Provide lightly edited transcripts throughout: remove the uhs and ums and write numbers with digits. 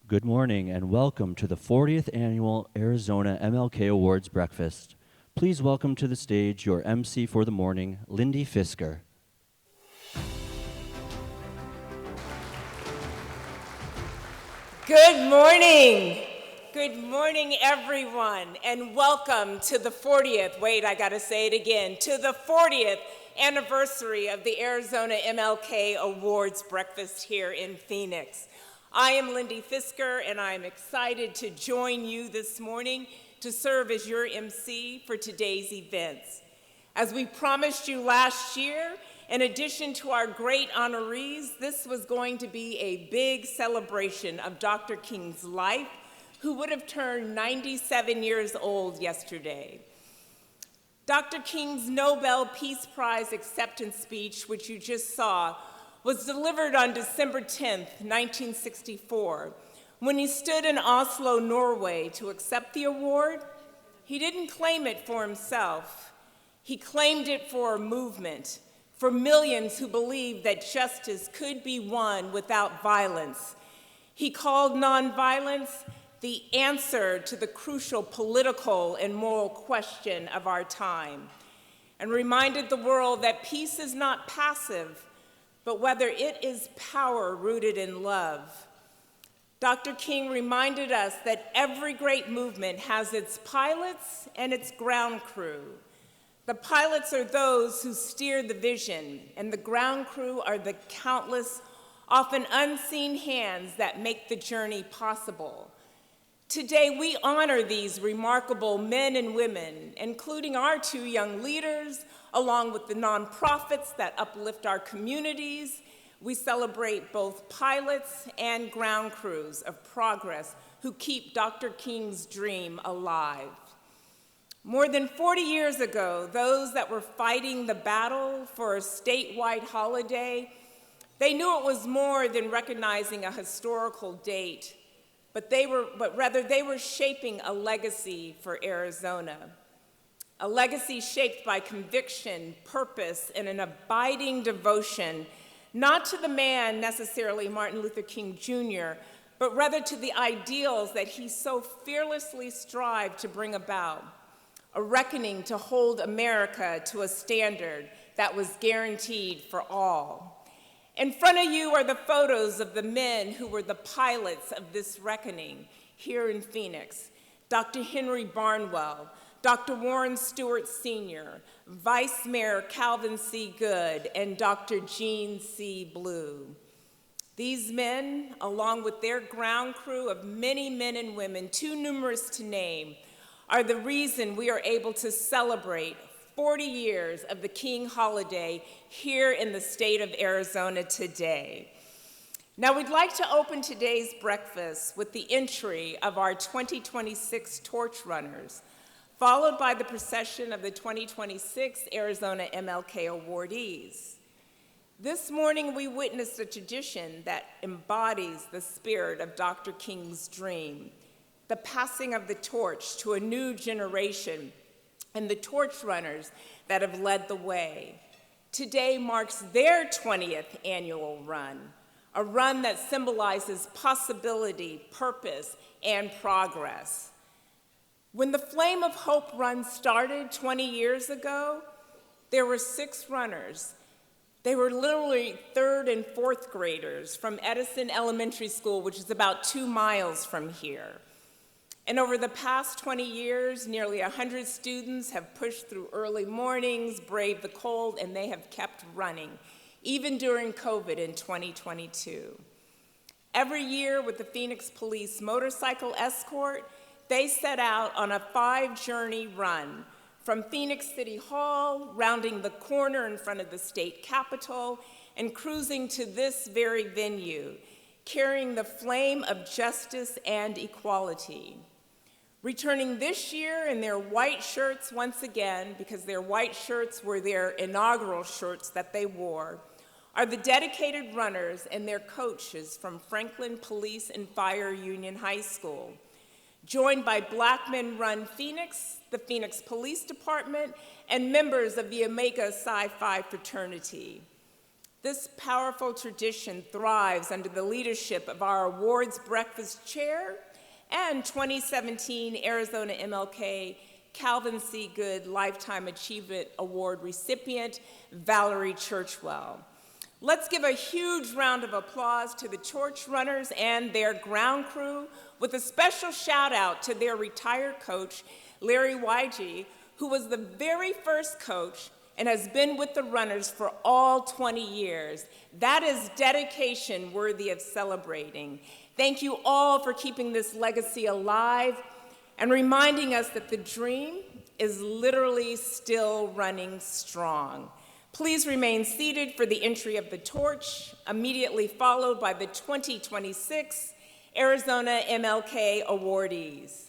Good morning and welcome to the 40th Annual Arizona MLK Awards Breakfast. Please welcome to the stage your MC for the morning, Lindy Fisker. Good morning. Good morning, everyone, and welcome to the 40th, wait, I gotta say it again, to the 40th anniversary of the Arizona MLK Awards Breakfast here in Phoenix. I am Lindy Fisker, and I'm excited to join you this morning to serve as your MC for today's events. As we promised you last year, in addition to our great honorees, this was going to be a big celebration of Dr. King's life, who would have turned 97 years old yesterday. Dr. King's Nobel Peace Prize acceptance speech, which you just saw, was delivered on December 10th, 1964. When he stood in Oslo, Norway to accept the award, he didn't claim it for himself. He claimed it for a movement, for millions who believed that justice could be won without violence. He called nonviolence the answer to the crucial political and moral question of our time, and reminded the world that peace is not passive, but whether it is power rooted in love. Dr. King reminded us that every great movement has its pilots and its ground crew. The pilots are those who steer the vision, and the ground crew are the countless, often unseen hands that make the journey possible. Today, we honor these remarkable men and women, including our two young leaders, along with the nonprofits that uplift our communities. We celebrate both pilots and ground crews of progress who keep Dr. King's dream alive. More than 40 years ago, those that were fighting the battle for a statewide holiday, they knew it was more than recognizing a historical date, but rather they were shaping a legacy for Arizona. A legacy shaped by conviction, purpose, and an abiding devotion, not to the man necessarily Martin Luther King Jr., but rather to the ideals that he so fearlessly strived to bring about. A reckoning to hold America to a standard that was guaranteed for all. In front of you are the photos of the men who were the pilots of this reckoning here in Phoenix. Dr. Henry Barnwell, Dr. Warren Stewart Sr., Vice Mayor Calvin C. Good, and Dr. Gene C. Blue. These men, along with their ground crew of many men and women, too numerous to name, are the reason we are able to celebrate 40 years of the King holiday here in the state of Arizona today. Now, we'd like to open today's breakfast with the entry of our 2026 torch runners, followed by the procession of the 2026 Arizona MLK awardees. This morning, we witnessed a tradition that embodies the spirit of Dr. King's dream, the passing of the torch to a new generation, and the torch runners that have led the way. Today marks their 20th annual run, a run that symbolizes possibility, purpose, and progress. When the Flame of Hope run started 20 years ago, there were 6 runners. They were literally 3rd and 4th graders from Edison Elementary School, which is about 2 miles from here. And over the past 20 years, nearly 100 students have pushed through early mornings, braved the cold, and they have kept running, even during COVID in 2022. Every year with the Phoenix Police Motorcycle Escort, they set out on a 5-journey run from Phoenix City Hall, rounding the corner in front of the state capitol, and cruising to this very venue, carrying the flame of justice and equality. Returning this year in their white shirts once again, because their white shirts were their inaugural shirts that they wore, are the dedicated runners and their coaches from Franklin Police and Fire Union High School, joined by Black Men Run Phoenix, the Phoenix Police Department, and members of the Omega Psi Phi fraternity. This powerful tradition thrives under the leadership of our awards breakfast chair and 2017 Arizona MLK Calvin C. Good Lifetime Achievement Award recipient, Valerie Churchwell. Let's give a huge round of applause to the torch runners and their ground crew, with a special shout out to their retired coach, Larry Wyge, who was the very first coach and has been with the runners for all 20 years. That is dedication worthy of celebrating. Thank you all for keeping this legacy alive and reminding us that the dream is literally still running strong. Please remain seated for the entry of the torch, immediately followed by the 2026 Arizona MLK awardees.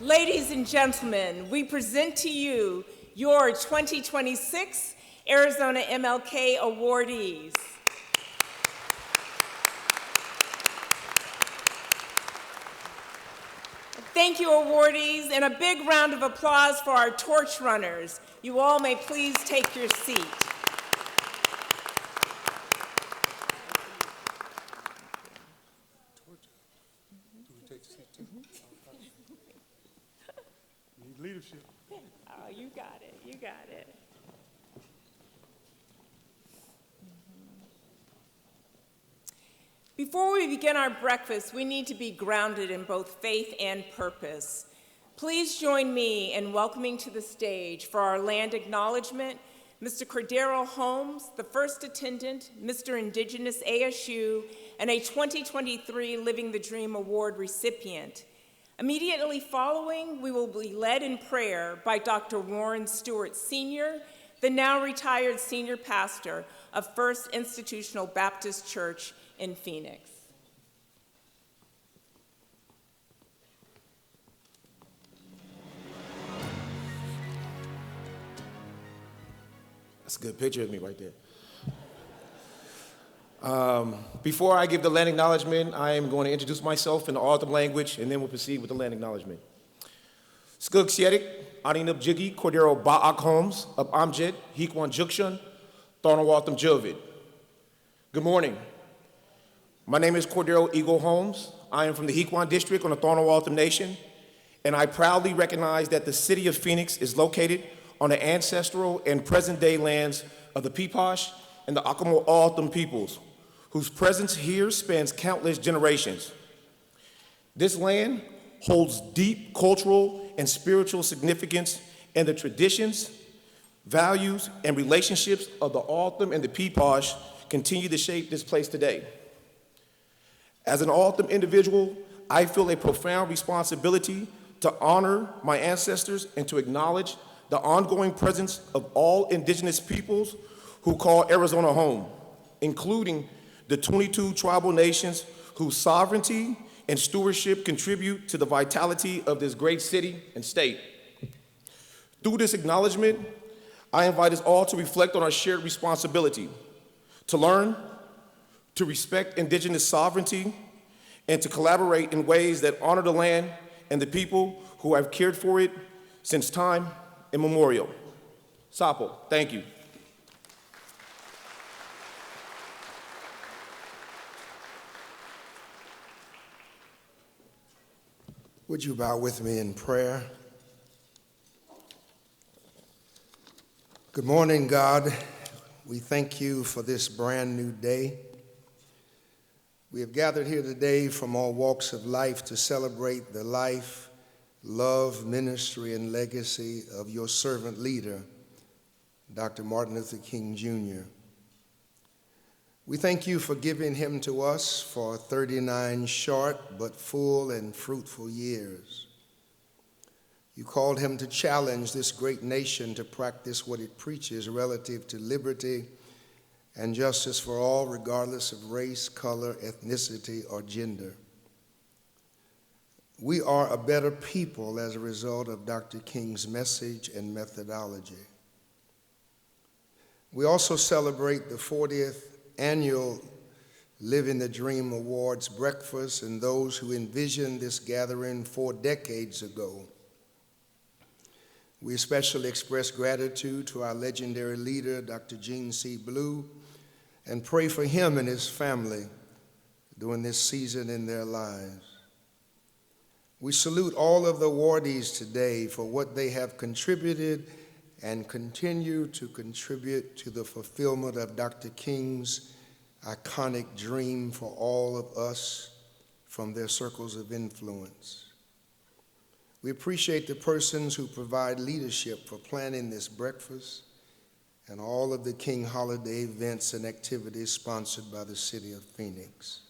Ladies and gentlemen, we present to you your 2026 Arizona MLK awardees. Thank you, awardees, and a big round of applause for our torch runners. You all may please take your seat. Leadership. Oh, you got it, you got it. Before we begin our breakfast, we need to be grounded in both faith and purpose. Please join me in welcoming to the stage for our land acknowledgement, Mr. Cordero Holmes, the first attendant, Mr. Indigenous ASU, and a 2023 Living the Dream Award recipient. Immediately following, we will be led in prayer by Dr. Warren Stewart Sr., the now retired senior pastor of First Institutional Baptist Church in Phoenix. That's a good picture of me right there. Before I give the land acknowledgement, I am going to introduce myself in the Arthur language, and then we'll proceed with the land acknowledgement. Skug Siedik, Arinub Jiggy, Cordero Ba'ak Holmes, of Amjed, Hikwan Jukshan, Thornawaltham Jovid. Good morning. My name is Cordero Eagle Holmes. I am from the Hikwan District on the Thornawaltham Nation, and I proudly recognize that the city of Phoenix is located on the ancestral and present-day lands of the Peeposh and the Accomaw-Altham peoples, whose presence here spans countless generations. This land, holds deep cultural and spiritual significance, and the traditions, values, and relationships of the Altham and the Peaposh continue to shape this place today. As an Altham individual, I feel a profound responsibility to honor my ancestors and to acknowledge the ongoing presence of all indigenous peoples who call Arizona home, including the 22 tribal nations whose sovereignty and stewardship contribute to the vitality of this great city and state. Through this acknowledgement, I invite us all to reflect on our shared responsibility to learn, to respect indigenous sovereignty, and to collaborate in ways that honor the land and the people who have cared for it since time immemorial. Sapo, thank you. Would you bow with me in prayer? Good morning, God. We thank you for this brand new day. We have gathered here today from all walks of life to celebrate the life, love, ministry, and legacy of your servant leader, Dr. Martin Luther King, Jr. We thank you for giving him to us for 39 short but full and fruitful years. You called him to challenge this great nation to practice what it preaches relative to liberty and justice for all, regardless of race, color, ethnicity, or gender. We are a better people as a result of Dr. King's message and methodology. We also celebrate the 40th annual Living the Dream Awards breakfast and those who envisioned this gathering 4 decades ago. We especially express gratitude to our legendary leader, Dr. Gene C. Blue, and pray for him and his family during this season in their lives. We salute all of the awardees today for what they have contributed and continue to contribute to the fulfillment of Dr. King's iconic dream for all of us from their circles of influence. We appreciate the persons who provide leadership for planning this breakfast and all of the King holiday events and activities sponsored by the city of Phoenix.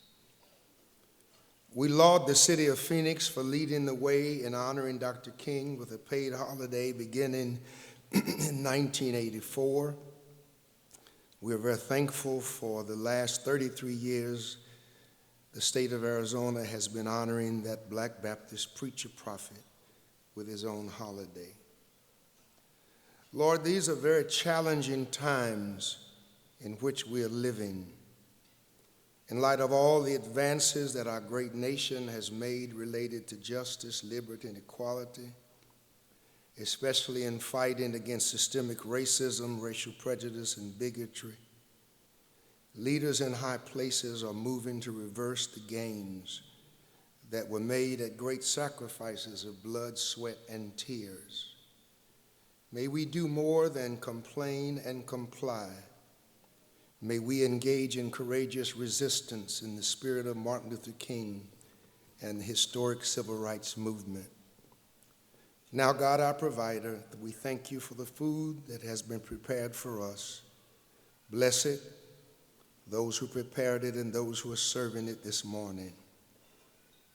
We laud the city of Phoenix for leading the way in honoring Dr. King with a paid holiday beginning in 1984. We are very thankful for the last 33 years the state of Arizona has been honoring that Black Baptist preacher prophet with his own holiday. Lord, these are very challenging times in which we are living. In light of all the advances that our great nation has made related to justice, liberty, and equality, especially in fighting against systemic racism, racial prejudice, and bigotry, leaders in high places are moving to reverse the gains that were made at great sacrifices of blood, sweat, and tears. May we do more than complain and comply. May we engage in courageous resistance in the spirit of Martin Luther King and the historic civil rights movement. Now, God, our provider, we thank you for the food that has been prepared for us. Bless it, those who prepared it and those who are serving it this morning.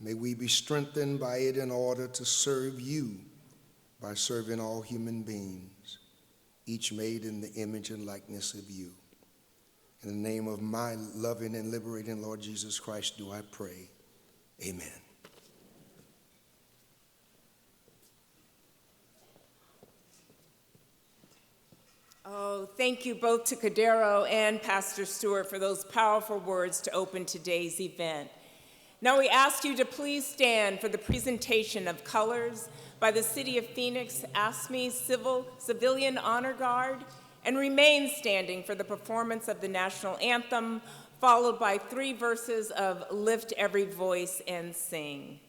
May we be strengthened by it in order to serve you by serving all human beings, each made in the image and likeness of you. In the name of my loving and liberating Lord Jesus Christ do I pray. Amen. Oh, thank you both to Cordero and Pastor Stewart for those powerful words to open today's event. Now we ask you to please stand for the presentation of colors by the City of Phoenix ASME Civilian Honor Guard, and remain standing for the performance of the national anthem, followed by 3 verses of Lift Every Voice and Sing.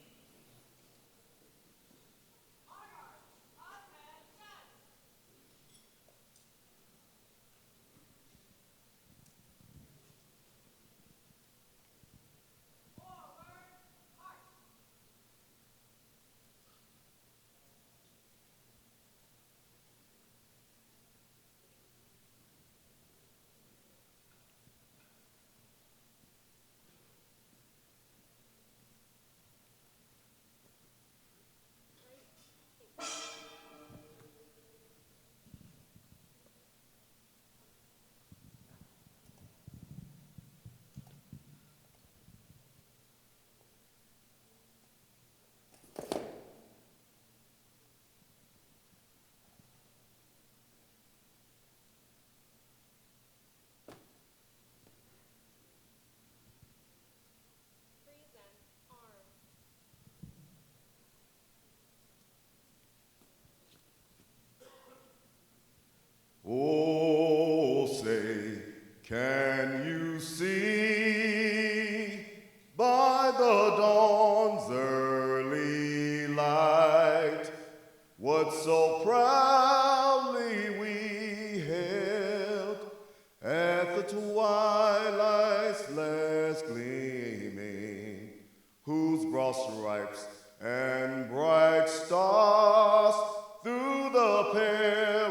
stripes and bright stars through the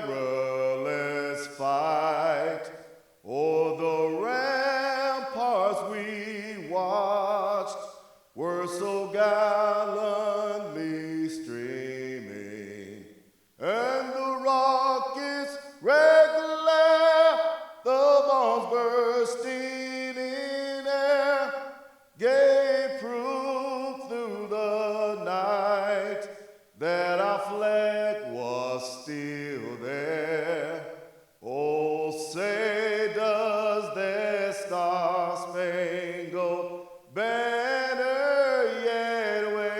perilous fight. O'er the ramparts we watched were so gallantly streaming, and the rockets' red glare, the bombs bursting in air, gave proof through the night that our flag was still there. Oh, say does their star-spangled banner yet wave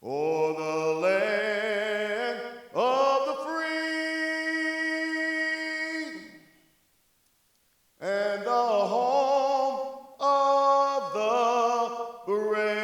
o'er the land of the free and the home of the brave.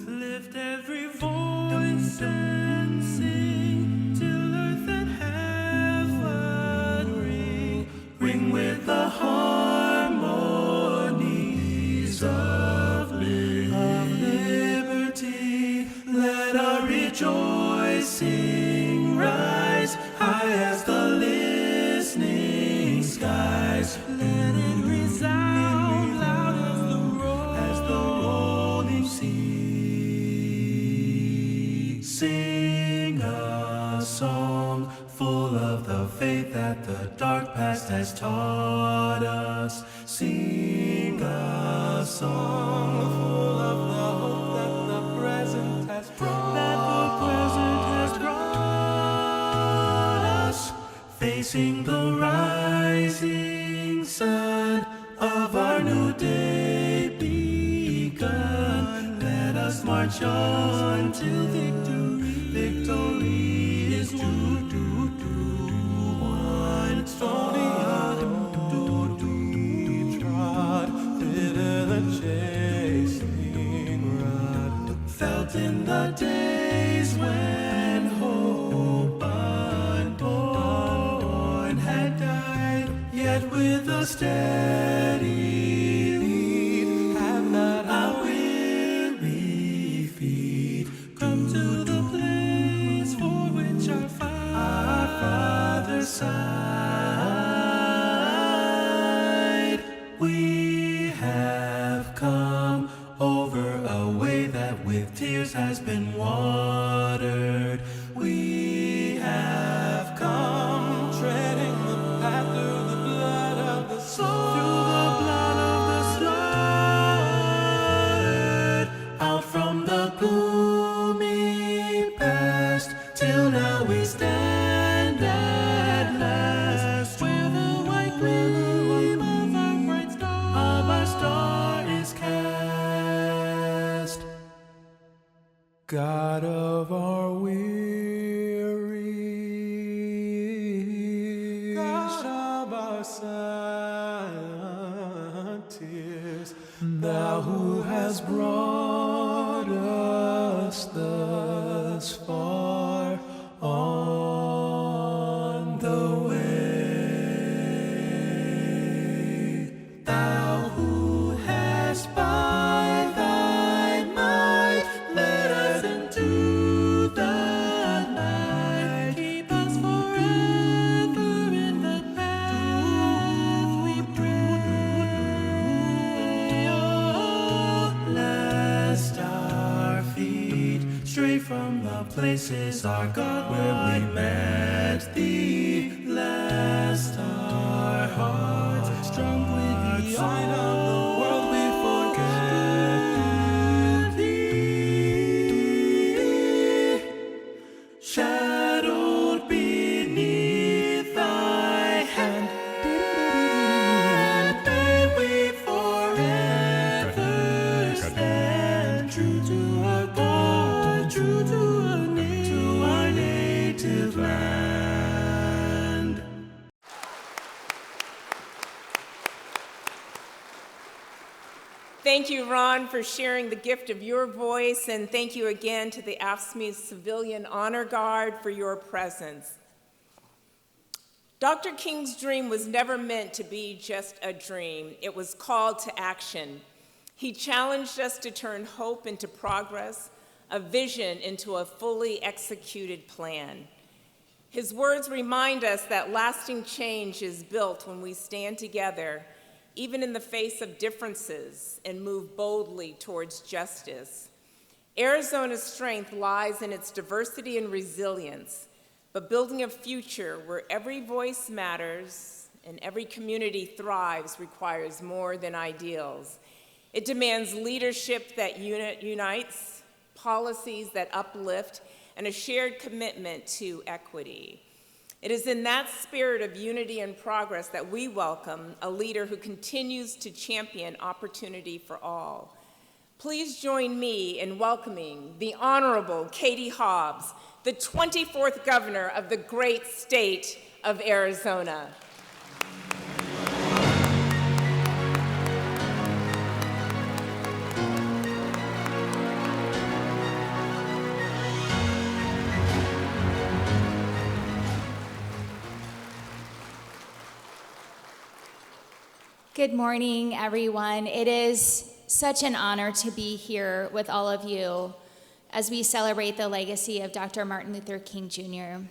Lift every voice and sing till earth and heaven ring, ring with the harmonies of liberty. Let our rejoicing rise high as the listening skies. Let it resound loud as the rolling sea. Sing a song full of the faith that the dark past has taught us. Sing a song full of the hope that the present has brought. Us, facing the rising sun of our new day begun. Let us march on till victory is won. Stony trod, bitter the chasing rod, felt in the days when hope unborn had died, yet with a steady beat have not our weary feet come to the place for which our Father sighed. We have come over a way that with tears has been watered. We have come treading the path through the blood of the slaughtered, out from the gloomy past till now we stand at last, where the white gleam of our star is cast. God of our weary, God of our silent tears, thou who hast brought us thus far on the way, thou who hast by thy might led us into the light, keep us forever in the path we pray. Oh, lest our feet stray from the places, our God, where we met thee, lest our hearts, strung with the sign of the world, we forget thee. Shadowed beneath thy hand, may we forever stand true to our God, true to our native land. Thank you, Ron, for sharing the gift of your voice, and thank you again to the AFSCME Civilian Honor Guard for your presence. Dr. King's dream was never meant to be just a dream. It was called to action. He challenged us to turn hope into progress, a vision into a fully executed plan. His words remind us that lasting change is built when we stand together, even in the face of differences, and move boldly towards justice. Arizona's strength lies in its diversity and resilience, but building a future where every voice matters and every community thrives requires more than ideals. It demands leadership that unites, policies that uplift, and a shared commitment to equity. It is in that spirit of unity and progress that we welcome a leader who continues to champion opportunity for all. Please join me in welcoming the Honorable Katie Hobbs, the 24th governor of the great state of Arizona. Good morning, everyone. It is such an honor to be here with all of you as we celebrate the legacy of Dr. Martin Luther King Jr.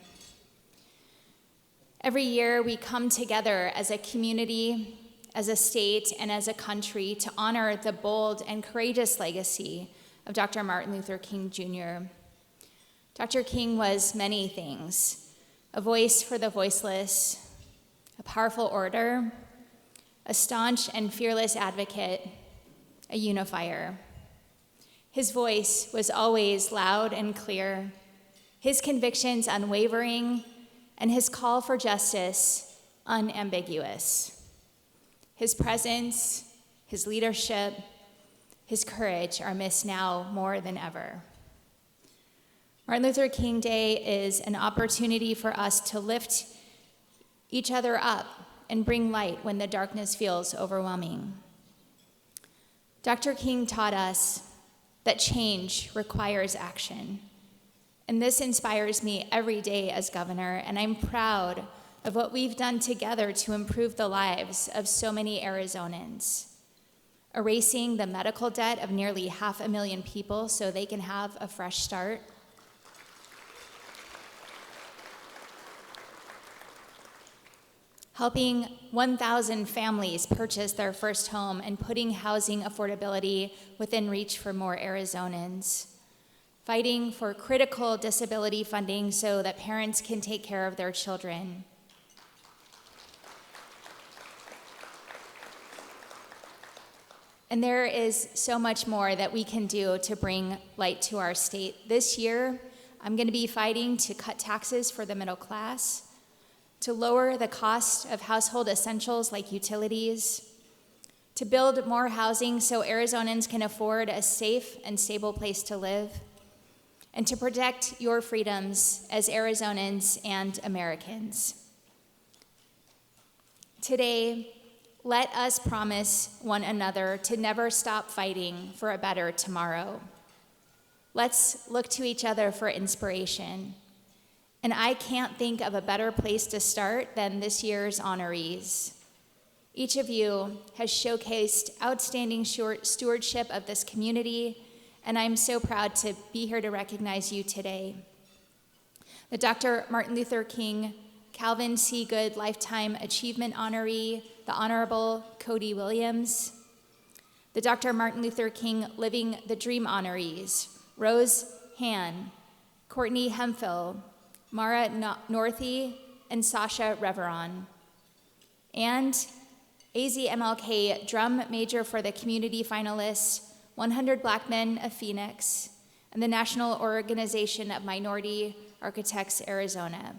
Every year, we come together as a community, as a state, and as a country to honor the bold and courageous legacy of Dr. Martin Luther King Jr. Dr. King was many things: a voice for the voiceless, a powerful orator, a staunch and fearless advocate, a unifier. His voice was always loud and clear, his convictions unwavering, and his call for justice unambiguous. His presence, his leadership, his courage are missed now more than ever. Martin Luther King Day is an opportunity for us to lift each other up and bring light when the darkness feels overwhelming. Dr. King taught us that change requires action, and this inspires me every day as governor, and I'm proud of what we've done together to improve the lives of so many Arizonans, erasing the medical debt of nearly 500,000 people so they can have a fresh start, helping 1,000 families purchase their first home, and putting housing affordability within reach for more Arizonans, fighting for critical disability funding so that parents can take care of their children, and there is so much more that we can do to bring light to our state. This year, I'm going to be fighting to cut taxes for the middle class, to lower the cost of household essentials like utilities, to build more housing so Arizonans can afford a safe and stable place to live, and to protect your freedoms as Arizonans and Americans. Today, let us promise one another to never stop fighting for a better tomorrow. Let's look to each other for inspiration. And I can't think of a better place to start than this year's honorees. Each of you has showcased outstanding stewardship of this community, and I'm so proud to be here to recognize you today. The Dr. Martin Luther King Calvin C. Good Lifetime Achievement Honoree, the Honorable Cody Williams. The Dr. Martin Luther King Living the Dream honorees, Rose Han, Courtney Hemphill, Mara Northey, and Sasha Reveron. And AZ MLK Drum Major for the community finalists, 100 Black Men of Phoenix, and the National Organization of Minority Architects Arizona.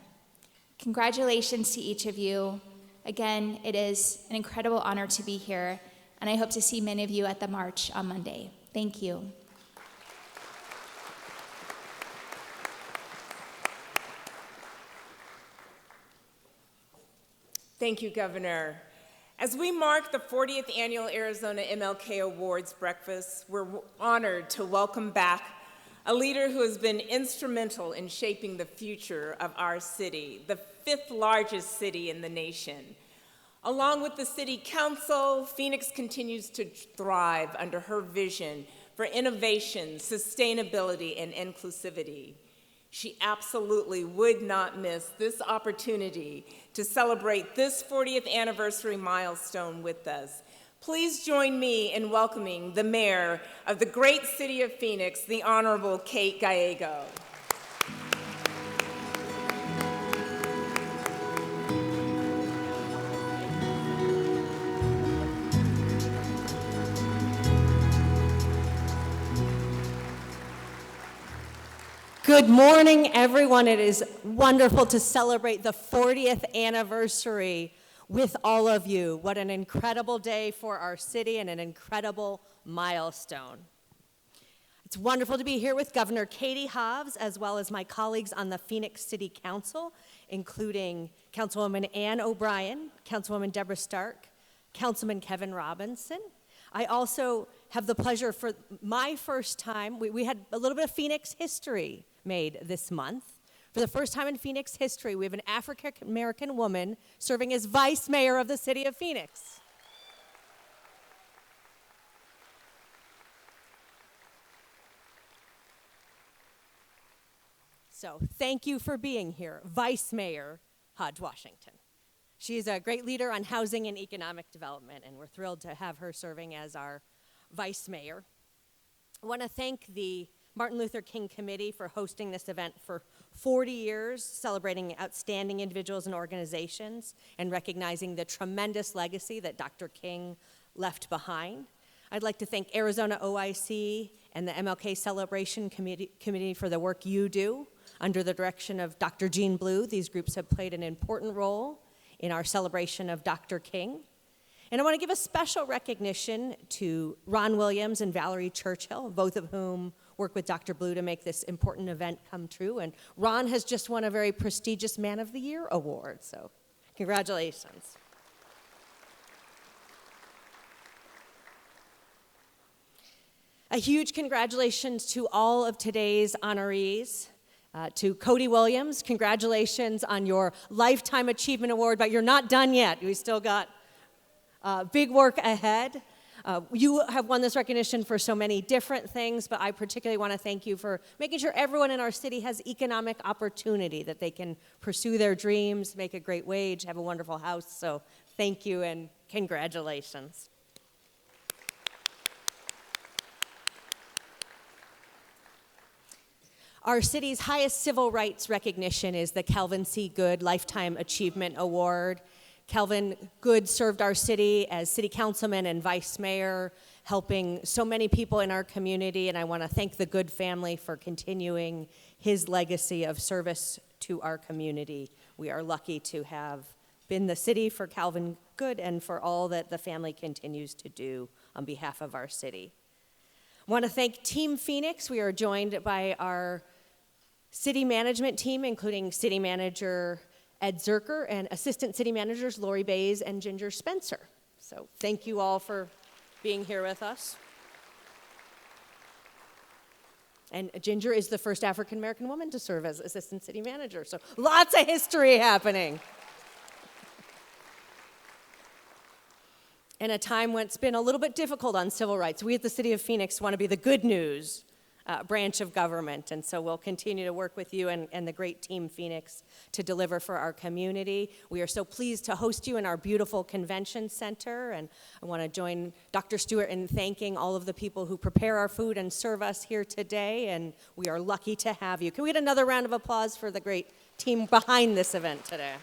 Congratulations to each of you. Again, it is an incredible honor to be here, and I hope to see many of you at the march on Monday. Thank you. Thank you, Governor. As we mark the 40th Annual Arizona MLK Awards Breakfast, we're honored to welcome back a leader who has been instrumental in shaping the future of our city, the 5th largest city in the nation. Along with the City Council, Phoenix continues to thrive under her vision for innovation, sustainability, and inclusivity. She absolutely would not miss this opportunity to celebrate this 40th anniversary milestone with us. Please join me in welcoming the mayor of the great city of Phoenix, the Honorable Kate Gallego. Good morning, everyone. It is wonderful to celebrate the 40th anniversary with all of you. What an incredible day for our city and an incredible milestone. It's wonderful to be here with Governor Katie Hobbs, as well as my colleagues on the Phoenix City Council, including Councilwoman Ann O'Brien, Councilwoman Deborah Stark, Councilman Kevin Robinson. I also have the pleasure for my first time, we had a little bit of Phoenix history made this month. For the first time in Phoenix history, we have an African-American woman serving as vice mayor of the city of Phoenix. So thank you for being here, Vice Mayor Hodge Washington. She is a great leader on housing and economic development, and we're thrilled to have her serving as our vice mayor. I want to thank the Martin Luther King Committee for hosting this event for 40 years, celebrating outstanding individuals and organizations and recognizing the tremendous legacy that Dr. King left behind. I'd like to thank Arizona OIC and the MLK Celebration Committee for the work you do. Under the direction of Dr. Jean Blue, these groups have played an important role in our celebration of Dr. King. And I want to give a special recognition to Ron Williams and Valerie Churchill, both of whom work with Dr. Blue to make this important event come true. And Ron has just won a very prestigious Man of the Year award, so congratulations. A huge congratulations to all of today's honorees. To Cody Williams, congratulations on your Lifetime Achievement Award, but you're not done yet. We still got big work ahead. You have won this recognition for so many different things, but I particularly want to thank you for making sure everyone in our city has economic opportunity, that they can pursue their dreams, make a great wage, have a wonderful house. So thank you and congratulations. Our city's highest civil rights recognition is the Calvin C. Good Lifetime Achievement Award. Calvin Good served our city as city councilman and vice mayor, helping so many people in our community, and I want to thank the Good family for continuing his legacy of service to our community. We are lucky to have been the city for Calvin Good and for all that the family continues to do on behalf of our city. I want to thank Team Phoenix. We are joined by our city management team, including city manager Ed Zerker and assistant city managers Lori Bays and Ginger Spencer. So thank you all for being here with us. And Ginger is the first African-American woman to serve as assistant city manager, so lots of history happening. In a time when it's been a little bit difficult on civil rights, we at the City of Phoenix want to be the good news branch of government, and so we'll continue to work with you and the great Team Phoenix to deliver for our community. We are so pleased to host you in our beautiful convention center, and I want to join Dr. Stewart in thanking all of the people who prepare our food and serve us here today, and we are lucky to have you. Can we get another round of applause for the great team behind this event today?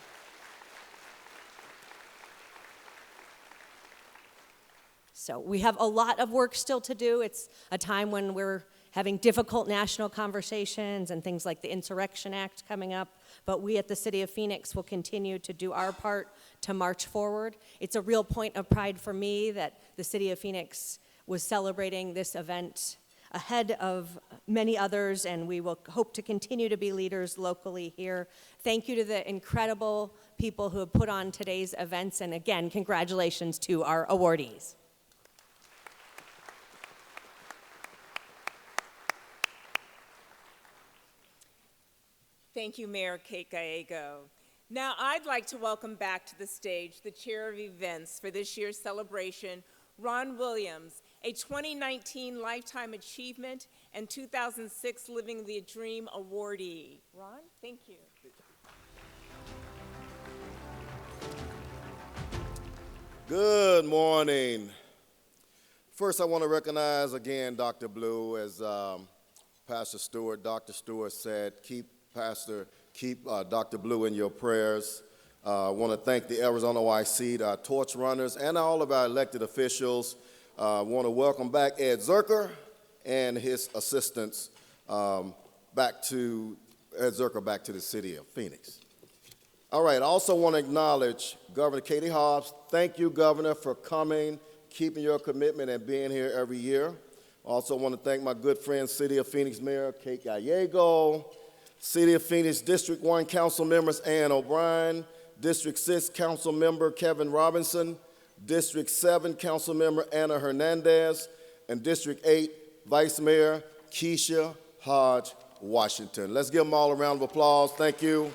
So we have a lot of work still to do. It's a time when we're having difficult national conversations and things like the Insurrection Act coming up, but we at the City of Phoenix will continue to do our part to march forward. It's a real point of pride for me that the City of Phoenix was celebrating this event ahead of many others, and we will hope to continue to be leaders locally here. Thank you to the incredible people who have put on today's events. And again, congratulations to our awardees. Thank you, Mayor Kate Gallego. Now I'd like to welcome back to the stage the Chair of Events for this year's celebration, Ron Williams, a 2019 Lifetime Achievement and 2006 Living the Dream awardee. Ron, thank you. Good morning. First, I want to recognize again Dr. Blue, as Pastor Stewart, Dr. Stewart said, keep Dr. Blue in your prayers. I want to thank the Arizona YC, our torch runners, and all of our elected officials. I want to welcome back Ed Zerker and his assistants back to the city of Phoenix. All right, I also want to acknowledge Governor Katie Hobbs. Thank you, Governor, for coming, keeping your commitment, and being here every year. I also want to thank my good friend, City of Phoenix Mayor Kate Gallego, City of Phoenix District 1 Council members Ann O'Brien, District 6 Council member Kevin Robinson, District 7 Council member Anna Hernandez, and District 8 Vice Mayor Keisha Hodge Washington. Let's give them all a round of applause. Thank you.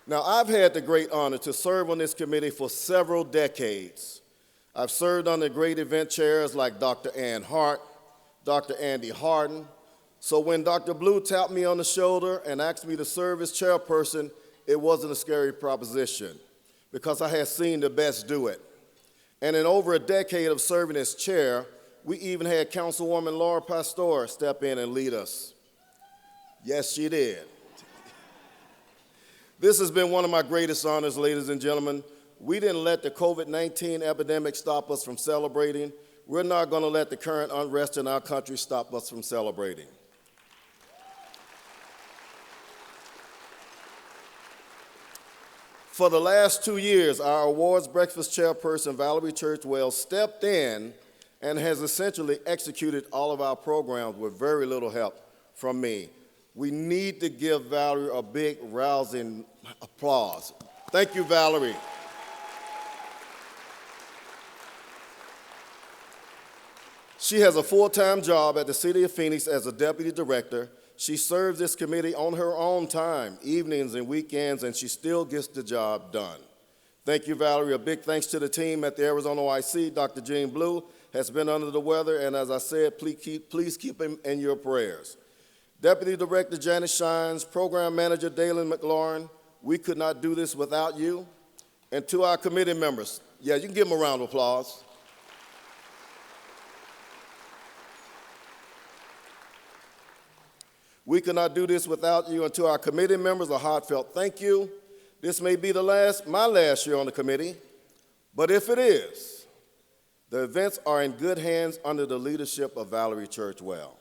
Now, I've had the great honor to serve on this committee for several decades. I've served under great event chairs like Dr. Ann Hart, Dr. Andy Harden. So when Dr. Blue tapped me on the shoulder and asked me to serve as chairperson, it wasn't a scary proposition because I had seen the best do it. And in over a decade of serving as chair, we even had Councilwoman Laura Pastor step in and lead us. Yes, she did. This has been one of my greatest honors, ladies and gentlemen. We didn't let the COVID-19 epidemic stop us from celebrating. We're not going to let the current unrest in our country stop us from celebrating. For the last 2 years, our awards breakfast chairperson, Valerie Churchwell, stepped in and has essentially executed all of our programs with very little help from me. We need to give Valerie a big, rousing applause. Thank you, Valerie. She has a full-time job at the City of Phoenix as a deputy director. She serves this committee on her own time, evenings and weekends, and she still gets the job done. Thank you, Valerie. A big thanks to the team at the Arizona YC. Dr. Gene Blue has been under the weather, and as I said, please keep him in your prayers. Deputy Director Janice Shines, Program Manager Dalen McLaurin, we could not do this without you. And to our committee members, yeah, you can give them a round of applause. We could not do this without you. And to our committee members, a heartfelt thank you. This may be my last year on the committee, but if it is, the events are in good hands under the leadership of Valerie Churchwell.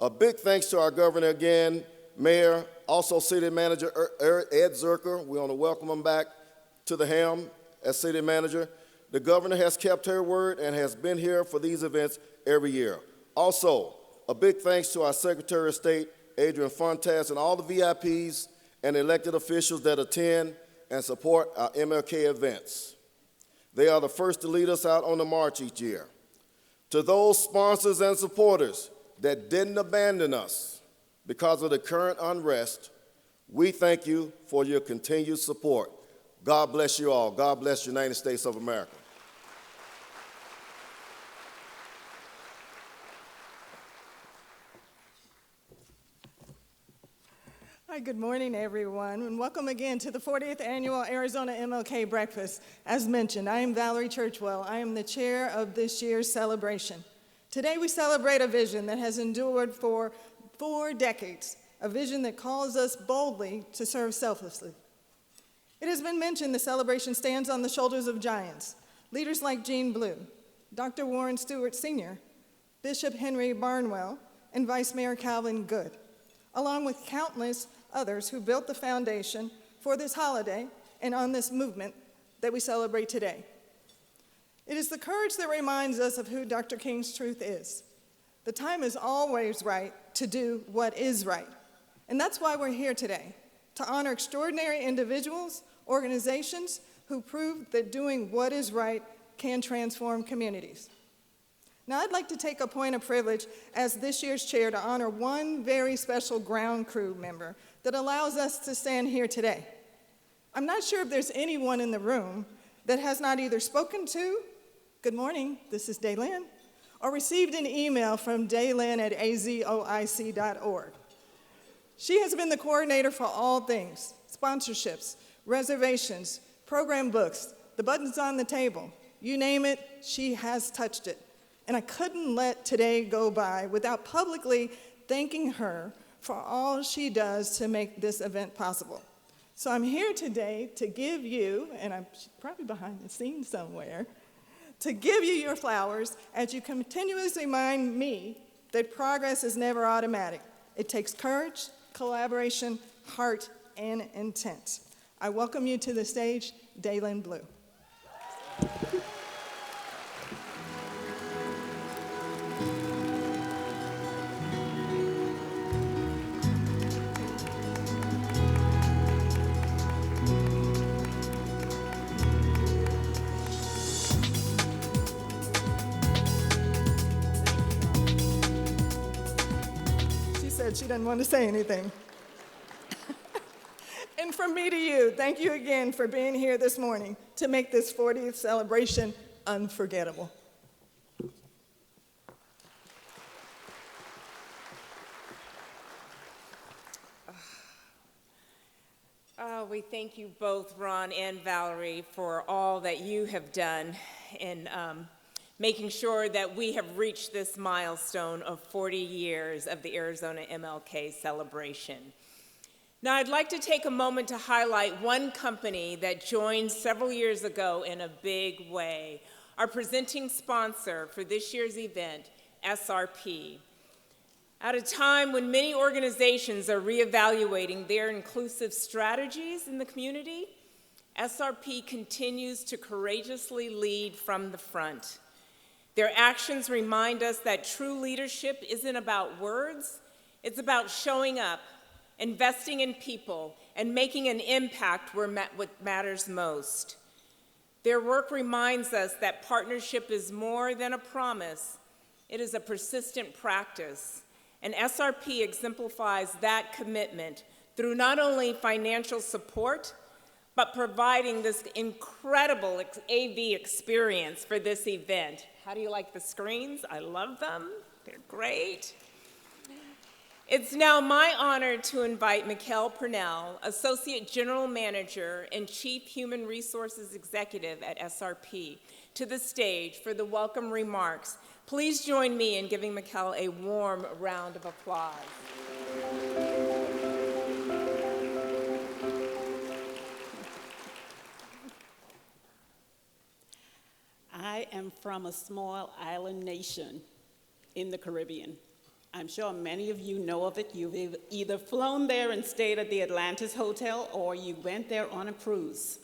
A big thanks to our governor again, Mayor, also City Manager Ed Zerker. We want to welcome him back to the helm as City Manager. The governor has kept her word and has been here for these events every year. Also, a big thanks to our Secretary of State, Adrian Fontes, and all the VIPs and elected officials that attend and support our MLK events. They are the first to lead us out on the march each year. To those sponsors and supporters that didn't abandon us because of the current unrest, we thank you for your continued support. God bless you all. God bless the United States of America. Hi, good morning, everyone, and welcome again to the 40th Annual Arizona MLK Breakfast. As mentioned, I am Valerie Churchwell. I am the chair of this year's celebration. Today, we celebrate a vision that has endured for 4 decades, a vision that calls us boldly to serve selflessly. It has been mentioned the celebration stands on the shoulders of giants, leaders like Gene Blue, Dr. Warren Stewart Sr., Bishop Henry Barnwell, and Vice Mayor Calvin Good, along with countless others who built the foundation for this holiday and on this movement that we celebrate today. It is the courage that reminds us of who Dr. King's truth is. The time is always right to do what is right. And that's why we're here today, to honor extraordinary individuals, organizations who prove that doing what is right can transform communities. Now, I'd like to take a point of privilege as this year's chair to honor one very special ground crew member that allows us to stand here today. I'm not sure if there's anyone in the room that has not either spoken to, good morning, this is Daylin, or received an email from daylin@azoic.org. She has been the coordinator for all things, sponsorships, reservations, program books, the buttons on the table, you name it, she has touched it. And I couldn't let today go by without publicly thanking her for all she does to make this event possible. So I'm here today to give you, and I'm probably behind the scenes somewhere, to give you your flowers as you continuously remind me that progress is never automatic. It takes courage, collaboration, heart, and intent. I welcome you to the stage, Daylin Blue. She doesn't want to say anything. And from me to you, thank you again for being here this morning to make this 40th celebration unforgettable. We thank you both, Ron and Valerie, for all that you have done in making sure that we have reached this milestone of 40 years of the Arizona MLK celebration. Now, I'd like to take a moment to highlight one company that joined several years ago in a big way, our presenting sponsor for this year's event, SRP. At a time when many organizations are reevaluating their inclusive strategies in the community, SRP continues to courageously lead from the front. Their actions remind us that true leadership isn't about words, it's about showing up, investing in people, and making an impact where what matters most. Their work reminds us that partnership is more than a promise, it is a persistent practice. And SRP exemplifies that commitment through not only financial support, but providing this incredible AV experience for this event. How do you like the screens? I love them. They're great. It's now my honor to invite Mikkel Purnell, Associate General Manager and Chief Human Resources Executive at SRP, to the stage for the welcome remarks. Please join me in giving Mikkel a warm round of applause. I am from a small island nation in the Caribbean. I'm sure many of you know of it. You've either flown there and stayed at the Atlantis Hotel, or you went there on a cruise.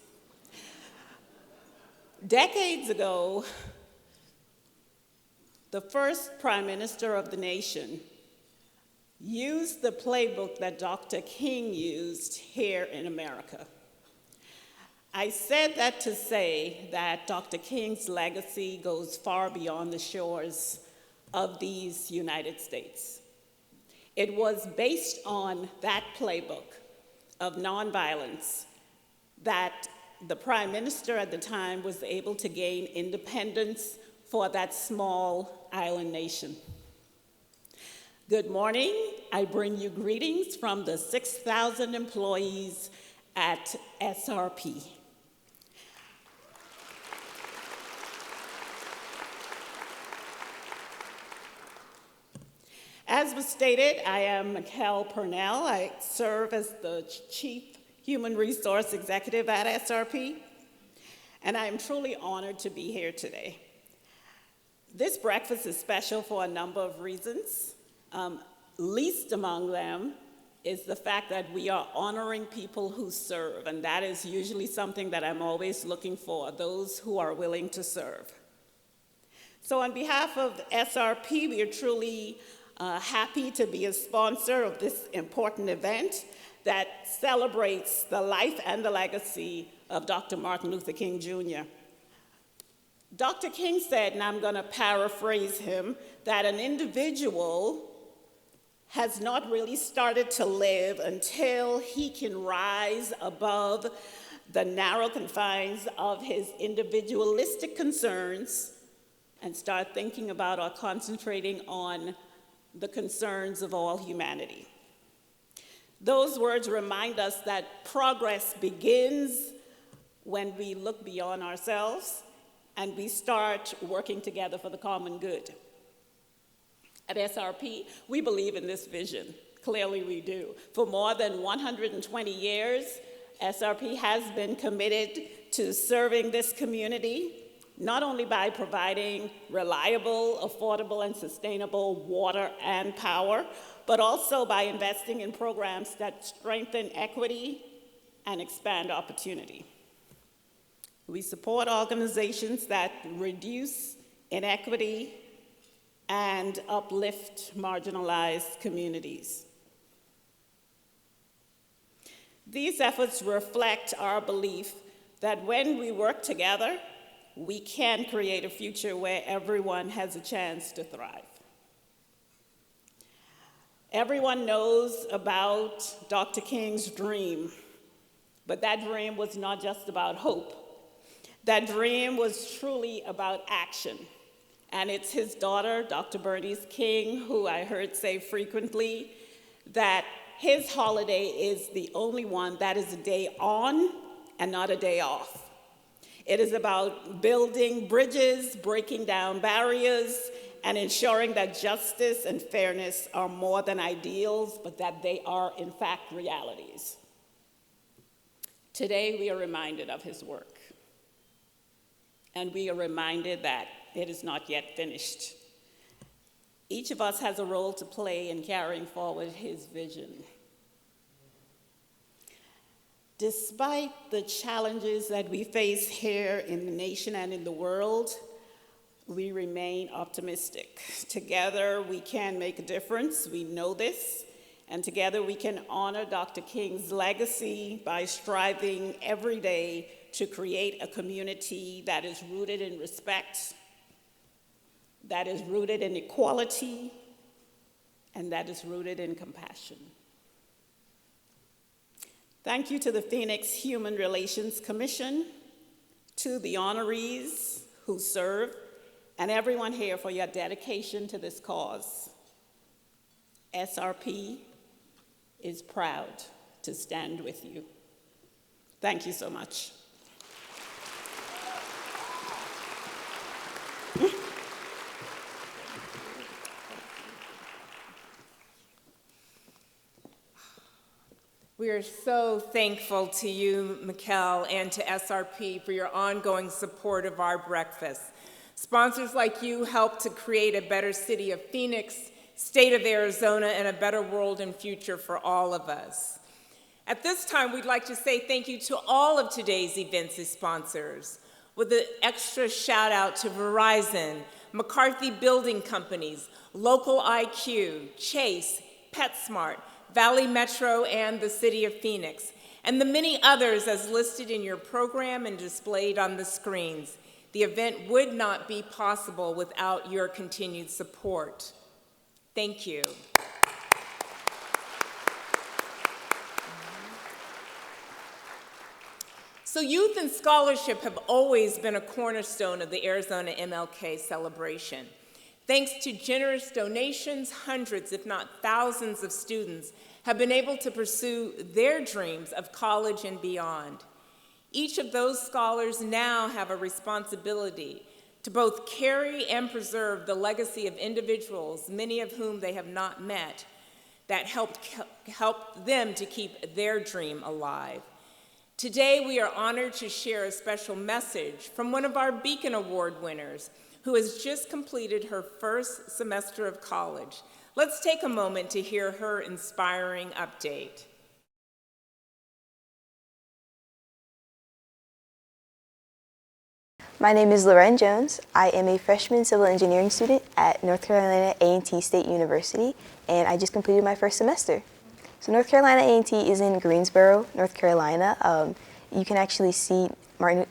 Decades ago, the first Prime Minister of the nation used the playbook that Dr. King used here in America. I said that to say that Dr. King's legacy goes far beyond the shores of these United States. It was based on that playbook of nonviolence that the Prime Minister at the time was able to gain independence for that small island nation. Good morning. I bring you greetings from the 6,000 employees at SRP. As was stated, I am Mikkel Purnell. I serve as the Chief Human Resource Executive at SRP, and I am truly honored to be here today. This breakfast is special for a number of reasons. Least among them is the fact that we are honoring people who serve, and that is usually something that I'm always looking for, those who are willing to serve. So on behalf of SRP, we are truly Happy to be a sponsor of this important event that celebrates the life and the legacy of Dr. Martin Luther King Jr. Dr. King said, and I'm going to paraphrase him, that an individual has not really started to live until he can rise above the narrow confines of his individualistic concerns and start thinking about or concentrating on the concerns of all humanity. Those words remind us that progress begins when we look beyond ourselves and we start working together for the common good. At SRP, we believe in this vision. Clearly we do. For more than 120 years, SRP has been committed to serving this community, not only by providing reliable, affordable, and sustainable water and power, but also by investing in programs that strengthen equity and expand opportunity. We support organizations that reduce inequity and uplift marginalized communities. These efforts reflect our belief that when we work together, we can create a future where everyone has a chance to thrive. Everyone knows about Dr. King's dream, but that dream was not just about hope. That dream was truly about action. And it's his daughter, Dr. Bernice King, who I heard say frequently that his holiday is the only one that is a day on and not a day off. It is about building bridges, breaking down barriers, and ensuring that justice and fairness are more than ideals, but that they are, in fact, realities. Today, we are reminded of his work. And we are reminded that it is not yet finished. Each of us has a role to play in carrying forward his vision. Despite the challenges that we face here in the nation and in the world, we remain optimistic. Together, we can make a difference. We know this. And together, we can honor Dr. King's legacy by striving every day to create a community that is rooted in respect, that is rooted in equality, and that is rooted in compassion. Thank you to the Phoenix Human Relations Commission, to the honorees who serve, and everyone here for your dedication to this cause. SRP is proud to stand with you. Thank you so much. We are so thankful to you, Mikkel, and to SRP for your ongoing support of our breakfast. Sponsors like you help to create a better city of Phoenix, state of Arizona, and a better world and future for all of us. At this time, we'd like to say thank you to all of today's events' sponsors, with an extra shout out to Verizon, McCarthy Building Companies, Local IQ, Chase, PetSmart, Valley Metro, and the City of Phoenix, and the many others as listed in your program and displayed on the screens. The event would not be possible without your continued support. Thank you. So youth and scholarship have always been a cornerstone of the Arizona MLK celebration. Thanks to generous donations, hundreds, if not thousands of students have been able to pursue their dreams of college and beyond. Each of those scholars now have a responsibility to both carry and preserve the legacy of individuals, many of whom they have not met, that helped them to keep their dream alive. Today, we are honored to share a special message from one of our Beacon Award winners, who has just completed her first semester of college. Let's take a moment to hear her inspiring update. My name is Loren Jones. I am a freshman civil engineering student at North Carolina A&T State University, and I just completed my first semester. So North Carolina A&T is in Greensboro, North Carolina. You can actually see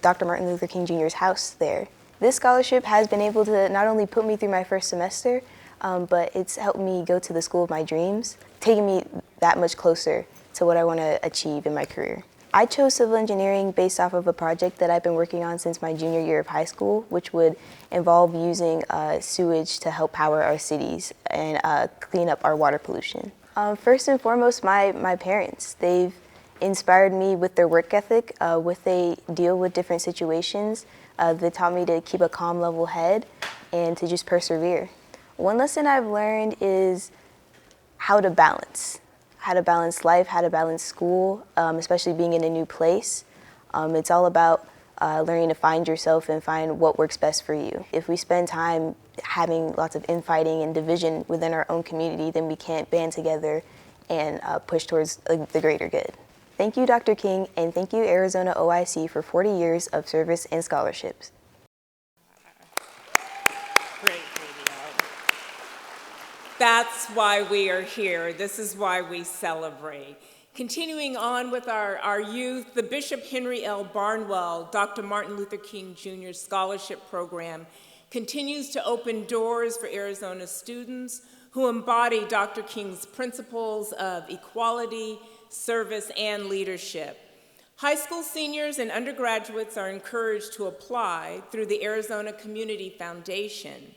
Dr. Martin Luther King Jr.'s house there. This scholarship has been able to not only put me through my first semester, but it's helped me go to the school of my dreams, taking me that much closer to what I want to achieve in my career. I chose civil engineering based off of a project that I've been working on since my junior year of high school, which would involve using sewage to help power our cities and clean up our water pollution. First and foremost, my parents. They've inspired me with their work ethic, with they deal with different situations. They taught me to keep a calm, level head and to just persevere. One lesson I've learned is how to balance life, how to balance school, especially being in a new place. It's all about learning to find yourself and find what works best for you. If we spend time having lots of infighting and division within our own community, then we can't band together and push towards the greater good. Thank you, Dr. King, and thank you, Arizona OIC, for 40 years of service and scholarships. Great video. That's why we are here. This is why we celebrate. Continuing on with our youth, the Bishop Henry L. Barnwell, Dr. Martin Luther King Jr. Scholarship Program continues to open doors for Arizona students who embody Dr. King's principles of equality, service, and leadership. High school seniors and undergraduates are encouraged to apply through the Arizona Community Foundation.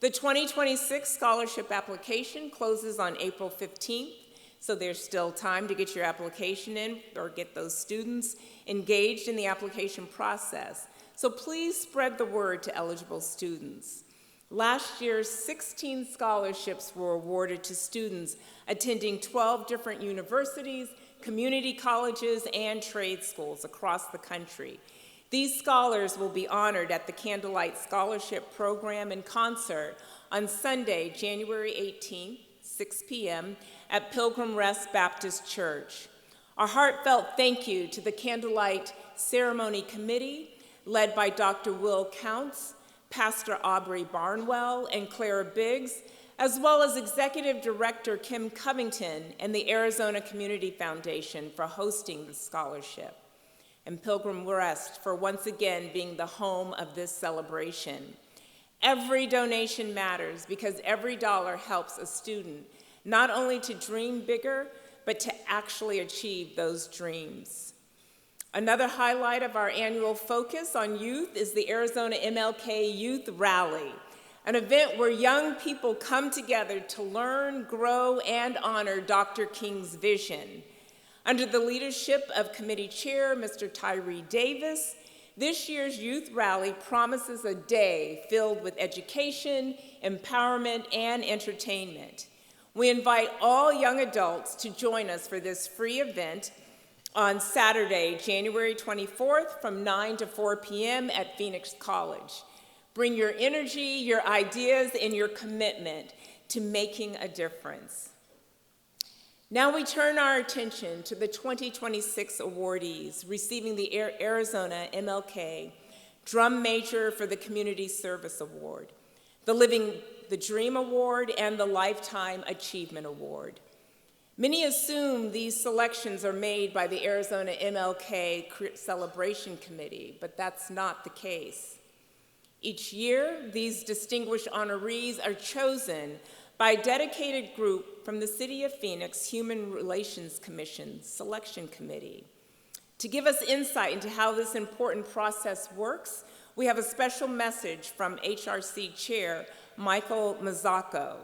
The 2026 scholarship application closes on April 15th, so there's still time to get your application in or get those students engaged in the application process. So please spread the word to eligible students. Last year, 16 scholarships were awarded to students attending 12 different universities, community colleges, and trade schools across the country. These scholars will be honored at the Candlelight Scholarship Program in concert on Sunday, January 18th, 6 p.m. at Pilgrim Rest Baptist Church. Our heartfelt thank you to the Candlelight Ceremony Committee, led by Dr. Will Counts, Pastor Aubrey Barnwell, and Clara Biggs, as well as Executive Director Kim Covington and the Arizona Community Foundation for hosting the scholarship, and Pilgrim Rest for once again being the home of this celebration. Every donation matters because every dollar helps a student not only to dream bigger, but to actually achieve those dreams. Another highlight of our annual focus on youth is the Arizona MLK Youth Rally, an event where young people come together to learn, grow, and honor Dr. King's vision. Under the leadership of Committee Chair Mr. Tyree Davis, this year's Youth Rally promises a day filled with education, empowerment, and entertainment. We invite all young adults to join us for this free event on Saturday, January 24th from 9 to 4 p.m. at Phoenix College. Bring your energy, your ideas, and your commitment to making a difference. Now we turn our attention to the 2026 awardees receiving the Arizona MLK Drum Major for the Community Service Award, the Living the Dream Award, and the Lifetime Achievement Award. Many assume these selections are made by the Arizona MLK Celebration Committee, but that's not the case. Each year, these distinguished honorees are chosen by a dedicated group from the City of Phoenix Human Relations Commission Selection Committee. To give us insight into how this important process works, we have a special message from HRC Chair Michael Mazzacco.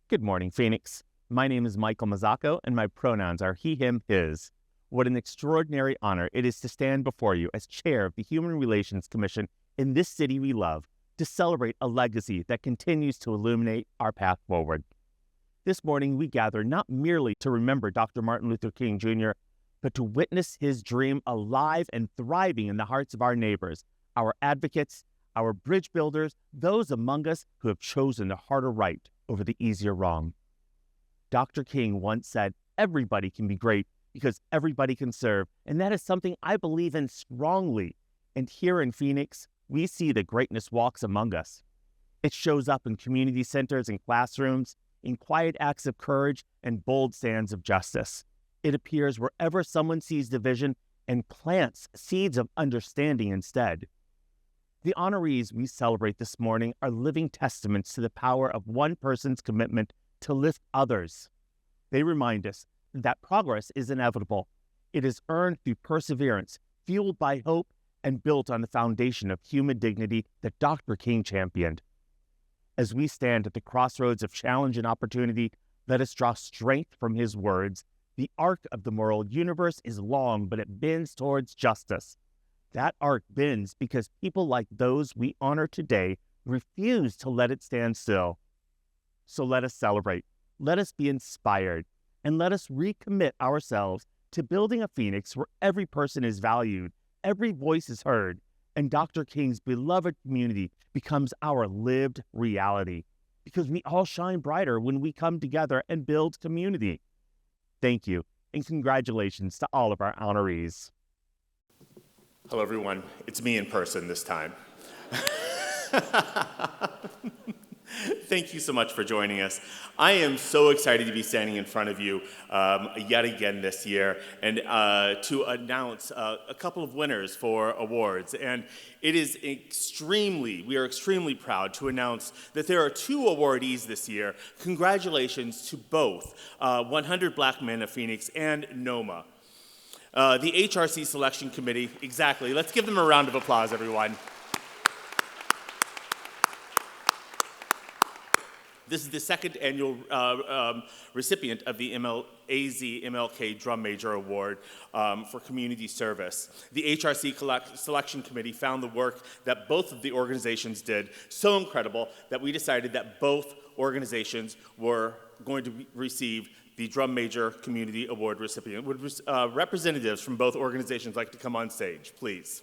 Good morning, Phoenix. My name is Michael Mazzacco, and my pronouns are he, him, his. What an extraordinary honor it is to stand before you as chair of the Human Relations Commission in this city we love, to celebrate a legacy that continues to illuminate our path forward. This morning, we gather not merely to remember Dr. Martin Luther King Jr., but to witness his dream alive and thriving in the hearts of our neighbors, our advocates, our bridge builders, those among us who have chosen the harder right over the easier wrong. Dr. King once said, everybody can be great because everybody can serve, and that is something I believe in strongly. And here in Phoenix, we see that greatness walks among us. It shows up in community centers and classrooms, in quiet acts of courage and bold stands of justice. It appears wherever someone sees division and plants seeds of understanding instead. The honorees we celebrate this morning are living testaments to the power of one person's commitment to lift others. They remind us that progress is inevitable. It is earned through perseverance, fueled by hope, and built on the foundation of human dignity that Dr. King championed. As we stand at the crossroads of challenge and opportunity, let us draw strength from his words. The arc of the moral universe is long, but it bends towards justice. That arc bends because people like those we honor today refuse to let it stand still. So let us celebrate, let us be inspired, and let us recommit ourselves to building a Phoenix where every person is valued, every voice is heard, and Dr. King's beloved community becomes our lived reality. Because we all shine brighter when we come together and build community. Thank you, and congratulations to all of our honorees. Hello, everyone. It's me in person this time. Thank you so much for joining us. I am so excited to be standing in front of you yet again this year and to announce a couple of winners for awards. And it is we are extremely proud to announce that there are 2 awardees this year. Congratulations to both 100 Black Men of Phoenix and NOMA. The HRC Selection Committee, exactly. Let's give them a round of applause, everyone. This is the 2nd annual recipient of the MLK Drum Major Award for community service. The HRC Selection Committee found the work that both of the organizations did so incredible that we decided that both organizations were going to receive the Drum Major Community Award recipient. Would representatives from both organizations like to come on stage, please?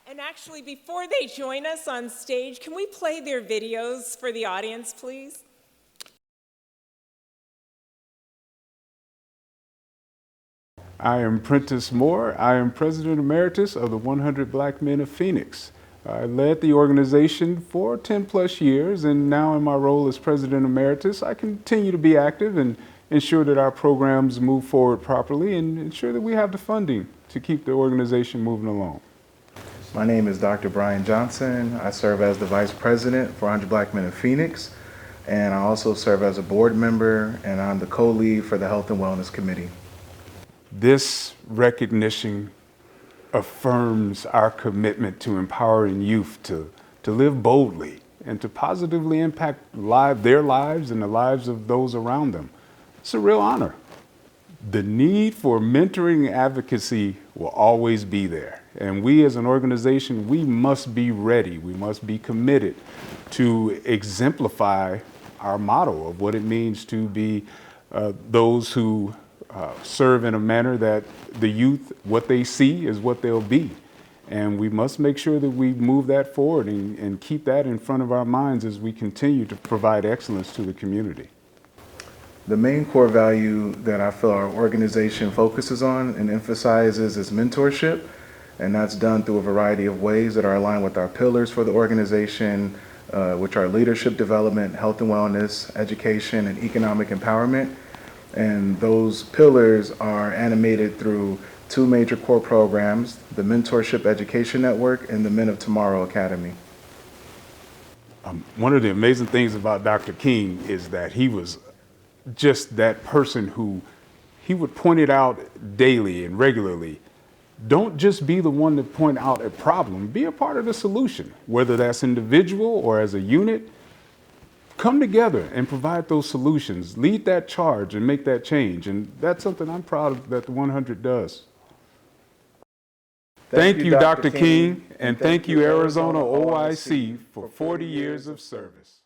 And actually, before they join us on stage, can we play their videos for the audience, please? I am Prentice Moore. I am President Emeritus of the 100 Black Men of Phoenix. I led the organization for 10 plus years, and now in my role as President Emeritus, I continue to be active and ensure that our programs move forward properly and ensure that we have the funding to keep the organization moving along. My name is Dr. Brian Johnson. I serve as the Vice President for 100 Black Men of Phoenix, and I also serve as a board member, and I'm the co-lead for the Health and Wellness Committee. This recognition affirms our commitment to empowering youth to live boldly and to positively impact their lives and the lives of those around them. It's a real honor. The need for mentoring advocacy will always be there. And we as an organization, we must be ready. We must be committed to exemplify our motto of what it means to be those who serve in a manner that the youth, what they see is what they'll be. And we must make sure that we move that forward and keep that in front of our minds as we continue to provide excellence to the community. The main core value that I feel our organization focuses on and emphasizes is mentorship, and that's done through a variety of ways that are aligned with our pillars for the organization, which are leadership development, health and wellness, education, and economic empowerment. And those pillars are animated through 2 major core programs, the Mentorship Education Network and the Men of Tomorrow Academy. One of the amazing things about Dr. King is that he was just that person who he would point it out daily and regularly. Don't just be the one to point out a problem, be a part of the solution, whether that's individual or as a unit. Come together and provide those solutions, lead that charge and make that change. And that's something I'm proud of that the 100 does. Thank you, Dr. King, and thank you, Arizona OIC, for 40 years of service.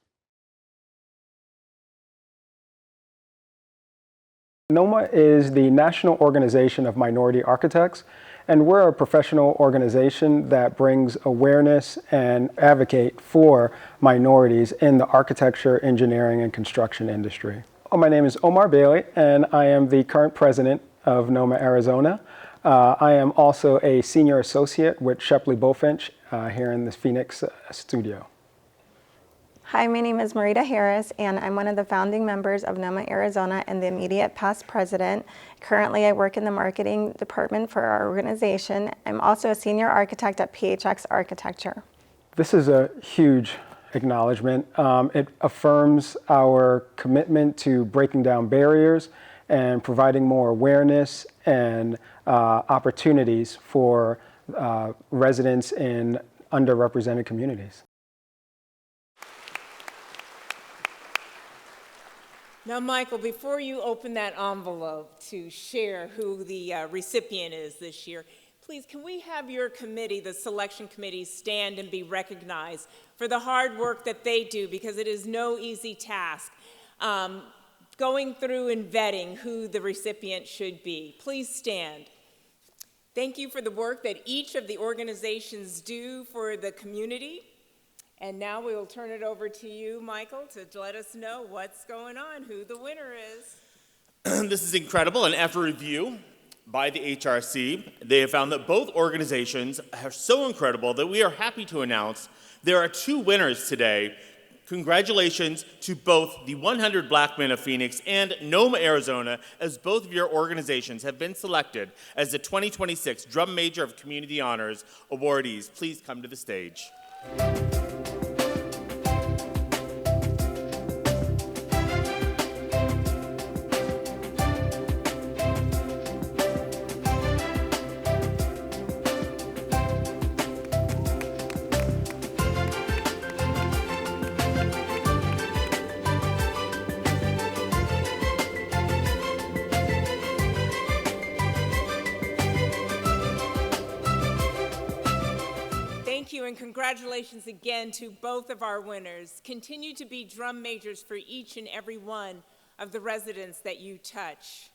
NOMA is the National Organization of Minority Architects, and we're a professional organization that brings awareness and advocate for minorities in the architecture, engineering, and construction industry. My name is Omar Bailey, and I am the current president of NOMA, Arizona. I am also a senior associate with Shepley Bulfinch here in the Phoenix studio. Hi, my name is Marita Harris, and I'm one of the founding members of NOMA Arizona and the immediate past president. Currently, I work in the marketing department for our organization. I'm also a senior architect at PHX Architecture. This is a huge acknowledgement. It affirms our commitment to breaking down barriers and providing more awareness and opportunities for residents in underrepresented communities. Now, Michael, before you open that envelope to share who the recipient is this year, please, can we have your committee, the selection committee, stand and be recognized for the hard work that they do, because it is no easy task going through and vetting who the recipient should be. Please stand. Thank you for the work that each of the organizations do for the community. And now we will turn it over to you, Michael, to let us know what's going on, who the winner is. This is incredible, and after review by the HRC, they have found that both organizations are so incredible that we are happy to announce there are 2 winners today. Congratulations to both the 100 Black Men of Phoenix and NOMA, Arizona, as both of your organizations have been selected as the 2026 Drum Major of Community Honors awardees. Please come to the stage. Thank you, and congratulations again to both of our winners. Continue to be drum majors for each and every one of the residents that you touch.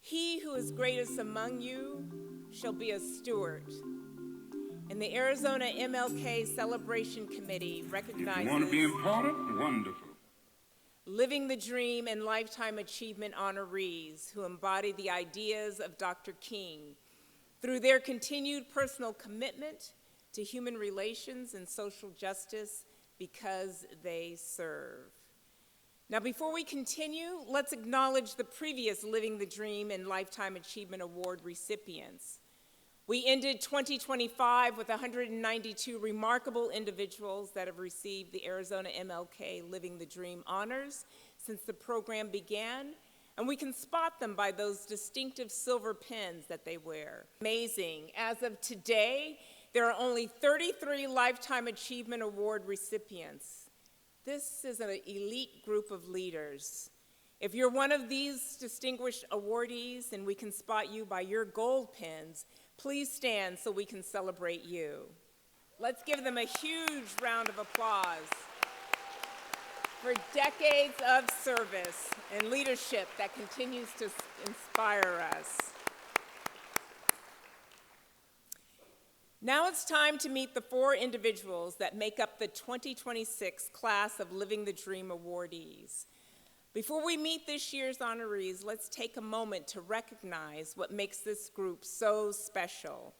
He who is greatest among you shall be a steward. And the Arizona MLK Celebration Committee recognizes If you want to be important, wonderful. Living the Dream and Lifetime Achievement honorees who embody the ideas of Dr. King through their continued personal commitment to human relations and social justice because they serve. Now, before we continue, let's acknowledge the previous Living the Dream and Lifetime Achievement Award recipients. We ended 2025 with 192 remarkable individuals that have received the Arizona MLK Living the Dream honors since the program began, and we can spot them by those distinctive silver pins that they wear. Amazing. As of today, there are only 33 Lifetime Achievement Award recipients. This is an elite group of leaders. If you're one of these distinguished awardees and we can spot you by your gold pins, please stand so we can celebrate you. Let's give them a huge round of applause for decades of service and leadership that continues to inspire us. Now it's time to meet the 4 individuals that make up the 2026 class of Living the Dream awardees. Before we meet this year's honorees, let's take a moment to recognize what makes this group so special.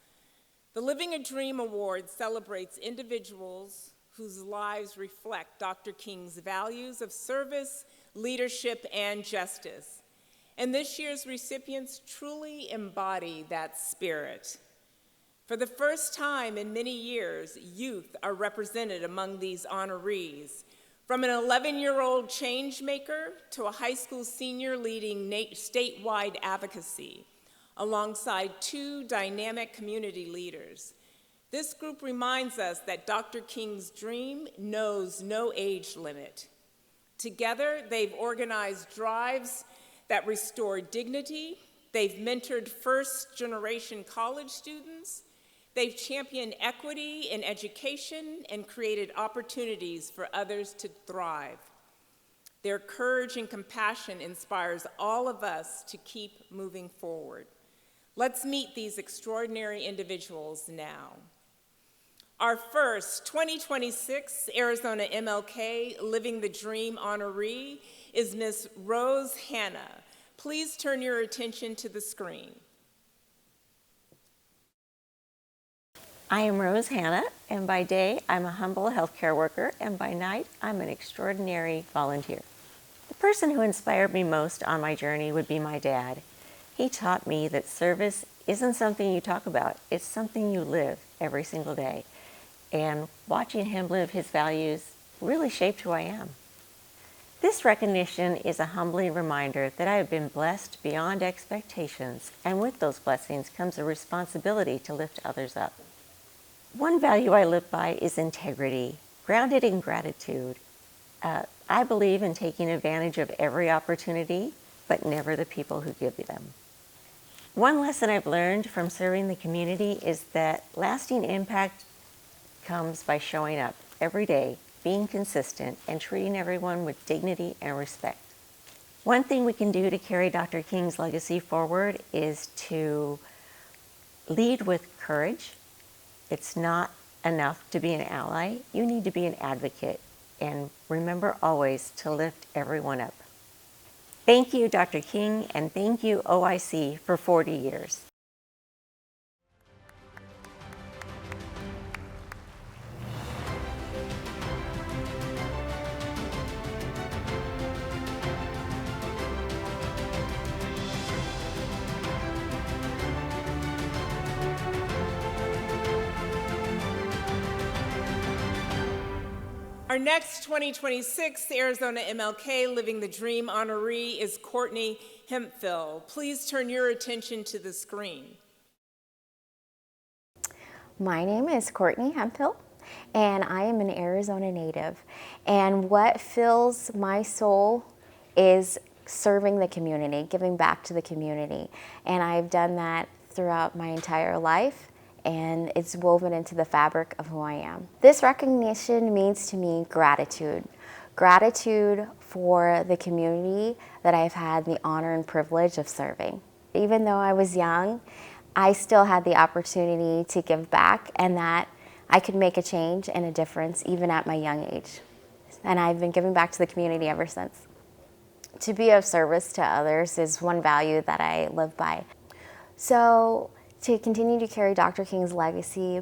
The Living a Dream Award celebrates individuals whose lives reflect Dr. King's values of service, leadership, and justice. And this year's recipients truly embody that spirit. For the first time in many years, youth are represented among these honorees. From an 11-year-old change maker to a high school senior leading statewide advocacy, alongside 2 dynamic community leaders. This group reminds us that Dr. King's dream knows no age limit. Together, they've organized drives that restore dignity, they've mentored first-generation college students, they've championed equity in education and created opportunities for others to thrive. Their courage and compassion inspires all of us to keep moving forward. Let's meet these extraordinary individuals now. Our first 2026 Arizona MLK Living the Dream honoree is Ms. Rose Hanna. Please turn your attention to the screen. I am Rose Hanna, and by day I'm a humble healthcare worker, and by night I'm an extraordinary volunteer. The person who inspired me most on my journey would be my dad. He taught me that service isn't something you talk about, it's something you live every single day. And watching him live his values really shaped who I am. This recognition is a humbling reminder that I have been blessed beyond expectations, and with those blessings comes a responsibility to lift others up. One value I live by is integrity, grounded in gratitude. I believe in taking advantage of every opportunity, but never the people who give you them. One lesson I've learned from serving the community is that lasting impact comes by showing up every day, being consistent, and treating everyone with dignity and respect. One thing we can do to carry Dr. King's legacy forward is to lead with courage. It's not enough to be an ally. You need to be an advocate. And remember always to lift everyone up. Thank you, Dr. King, and thank you, OIC, for 40 years. Our next 2026 Arizona MLK Living the Dream honoree is Courtney Hemphill. Please turn your attention to the screen. My name is Courtney Hemphill, and I am an Arizona native. And what fills my soul is serving the community, giving back to the community. And I've done that throughout my entire life, and it's woven into the fabric of who I am. This recognition means to me gratitude. Gratitude for the community that I've had the honor and privilege of serving. Even though I was young, I still had the opportunity to give back, and that I could make a change and a difference even at my young age. And I've been giving back to the community ever since. To be of service to others is one value that I live by. So to continue to carry Dr. King's legacy,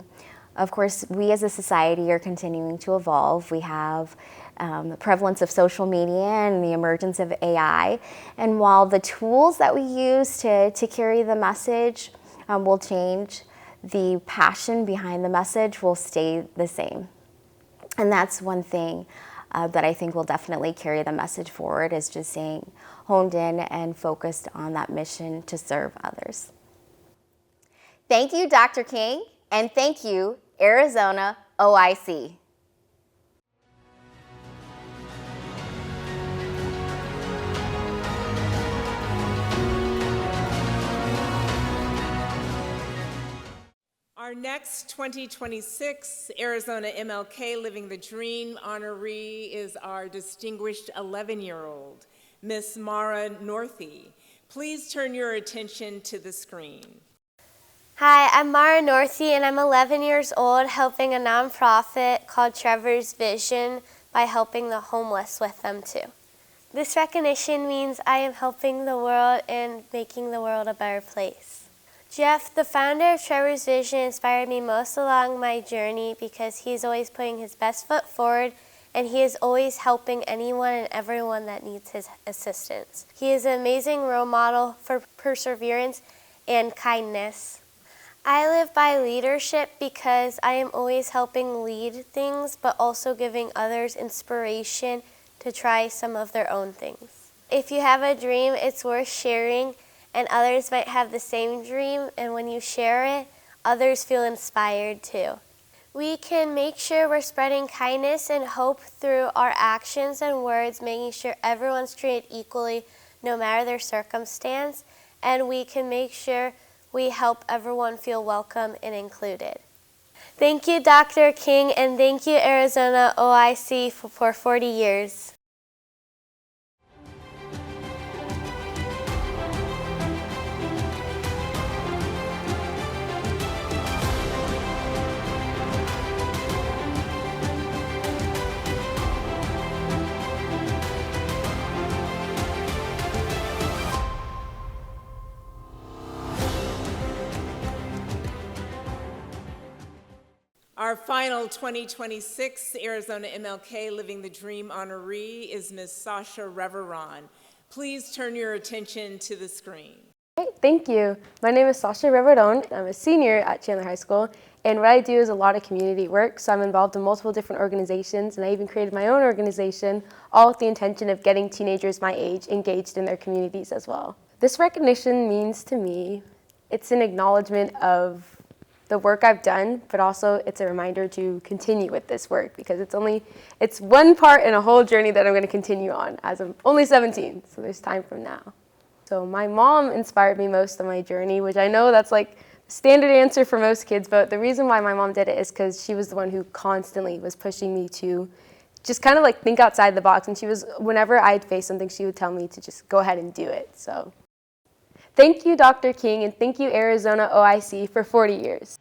of course, we as a society are continuing to evolve. We have the prevalence of social media and the emergence of AI. And while the tools that we use to carry the message will change, the passion behind the message will stay the same. And that's one thing that I think will definitely carry the message forward, is just staying honed in and focused on that mission to serve others. Thank you, Dr. King, and thank you, Arizona OIC. Our next 2026 Arizona MLK Living the Dream honoree is our distinguished 11-year-old, Miss Mara Northey. Please turn your attention to the screen. Hi, I'm Mara Northey, and I'm 11 years old, helping a nonprofit called Trevor's Vision by helping the homeless with them too. This recognition means I am helping the world and making the world a better place. Jeff, the founder of Trevor's Vision, inspired me most along my journey because he is always putting his best foot forward, and he is always helping anyone and everyone that needs his assistance. He is an amazing role model for perseverance and kindness. I live by leadership because I am always helping lead things, but also giving others inspiration to try some of their own things. If you have a dream, it's worth sharing, and others might have the same dream, and when you share it, others feel inspired too. We can make sure we're spreading kindness and hope through our actions and words, making sure everyone's treated equally no matter their circumstance, and we can make sure we help everyone feel welcome and included. Thank you, Dr. King, and thank you, Arizona OIC, for 40 years. Our final 2026 Arizona MLK Living the Dream honoree is Ms. Sasha Reveron. Please turn your attention to the screen. Thank you. My name is Sasha Reveron. I'm a senior at Chandler High School, and what I do is a lot of community work, so I'm involved in multiple different organizations, and I even created my own organization, all with the intention of getting teenagers my age engaged in their communities as well. This recognition means to me, it's an acknowledgement of the work I've done, but also it's a reminder to continue with this work because it's one part in a whole journey that I'm going to continue on as I'm only 17, so there's time from now. So my mom inspired me most on my journey, which I know that's like standard answer for most kids, but the reason why my mom did it is because she was the one who constantly was pushing me to just kind of like think outside the box, and whenever I'd face something, she would tell me to just go ahead and do it. So thank you, Dr. King, and thank you, Arizona OIC, for 40 years.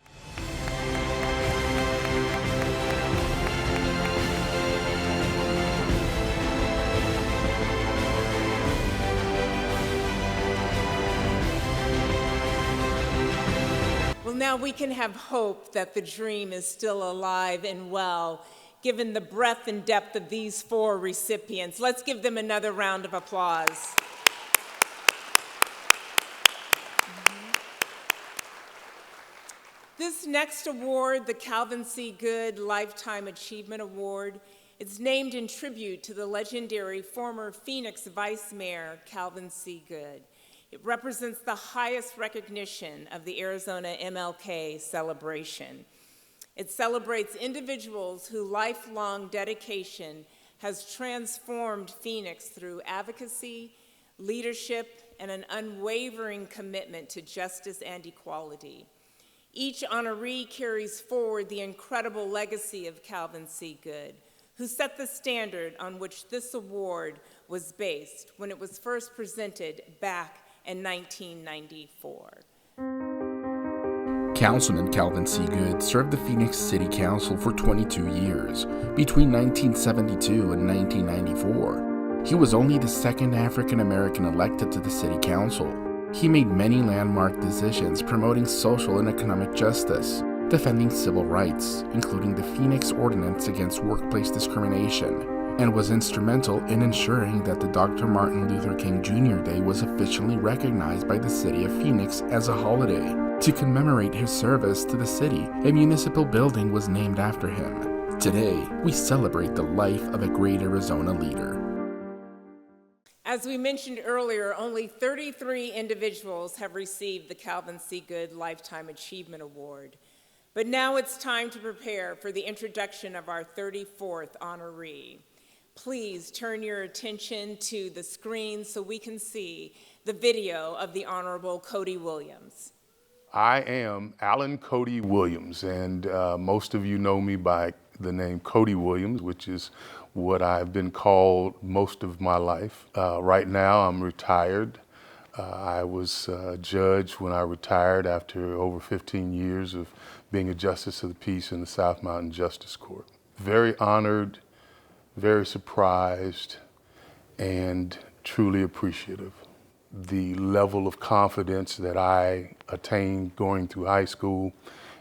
Well, now we can have hope that the dream is still alive and well, given the breadth and depth of these 4 recipients. Let's give them another round of applause. This next award, the Calvin C. Good Lifetime Achievement Award, is named in tribute to the legendary former Phoenix Vice Mayor, Calvin C. Good. It represents the highest recognition of the Arizona MLK celebration. It celebrates individuals whose lifelong dedication has transformed Phoenix through advocacy, leadership, and an unwavering commitment to justice and equality. Each honoree carries forward the incredible legacy of Calvin C. Good, who set the standard on which this award was based when it was first presented back in 1994. Councilman Calvin C. Good served the Phoenix City Council for 22 years, between 1972 and 1994. He was only the second African American elected to the City Council. He made many landmark decisions promoting social and economic justice, defending civil rights, including the Phoenix Ordinance Against Workplace Discrimination, and was instrumental in ensuring that the Dr. Martin Luther King Jr. Day was officially recognized by the city of Phoenix as a holiday. To commemorate his service to the city, a municipal building was named after him. Today, we celebrate the life of a great Arizona leader. As we mentioned earlier, only 33 individuals have received the Calvin C. Good Lifetime Achievement Award. But now it's time to prepare for the introduction of our 34th honoree. Please turn your attention to the screen so we can see the video of the Honorable Cody Williams. I am Alan Cody Williams, and most of you know me by the name Cody Williams, which is what I've been called most of my life. Right now, I'm retired. I was a judge when I retired after over 15 years of being a justice of the peace in the South Mountain Justice Court. Very honored, very surprised, and truly appreciative. The level of confidence that I attained going through high school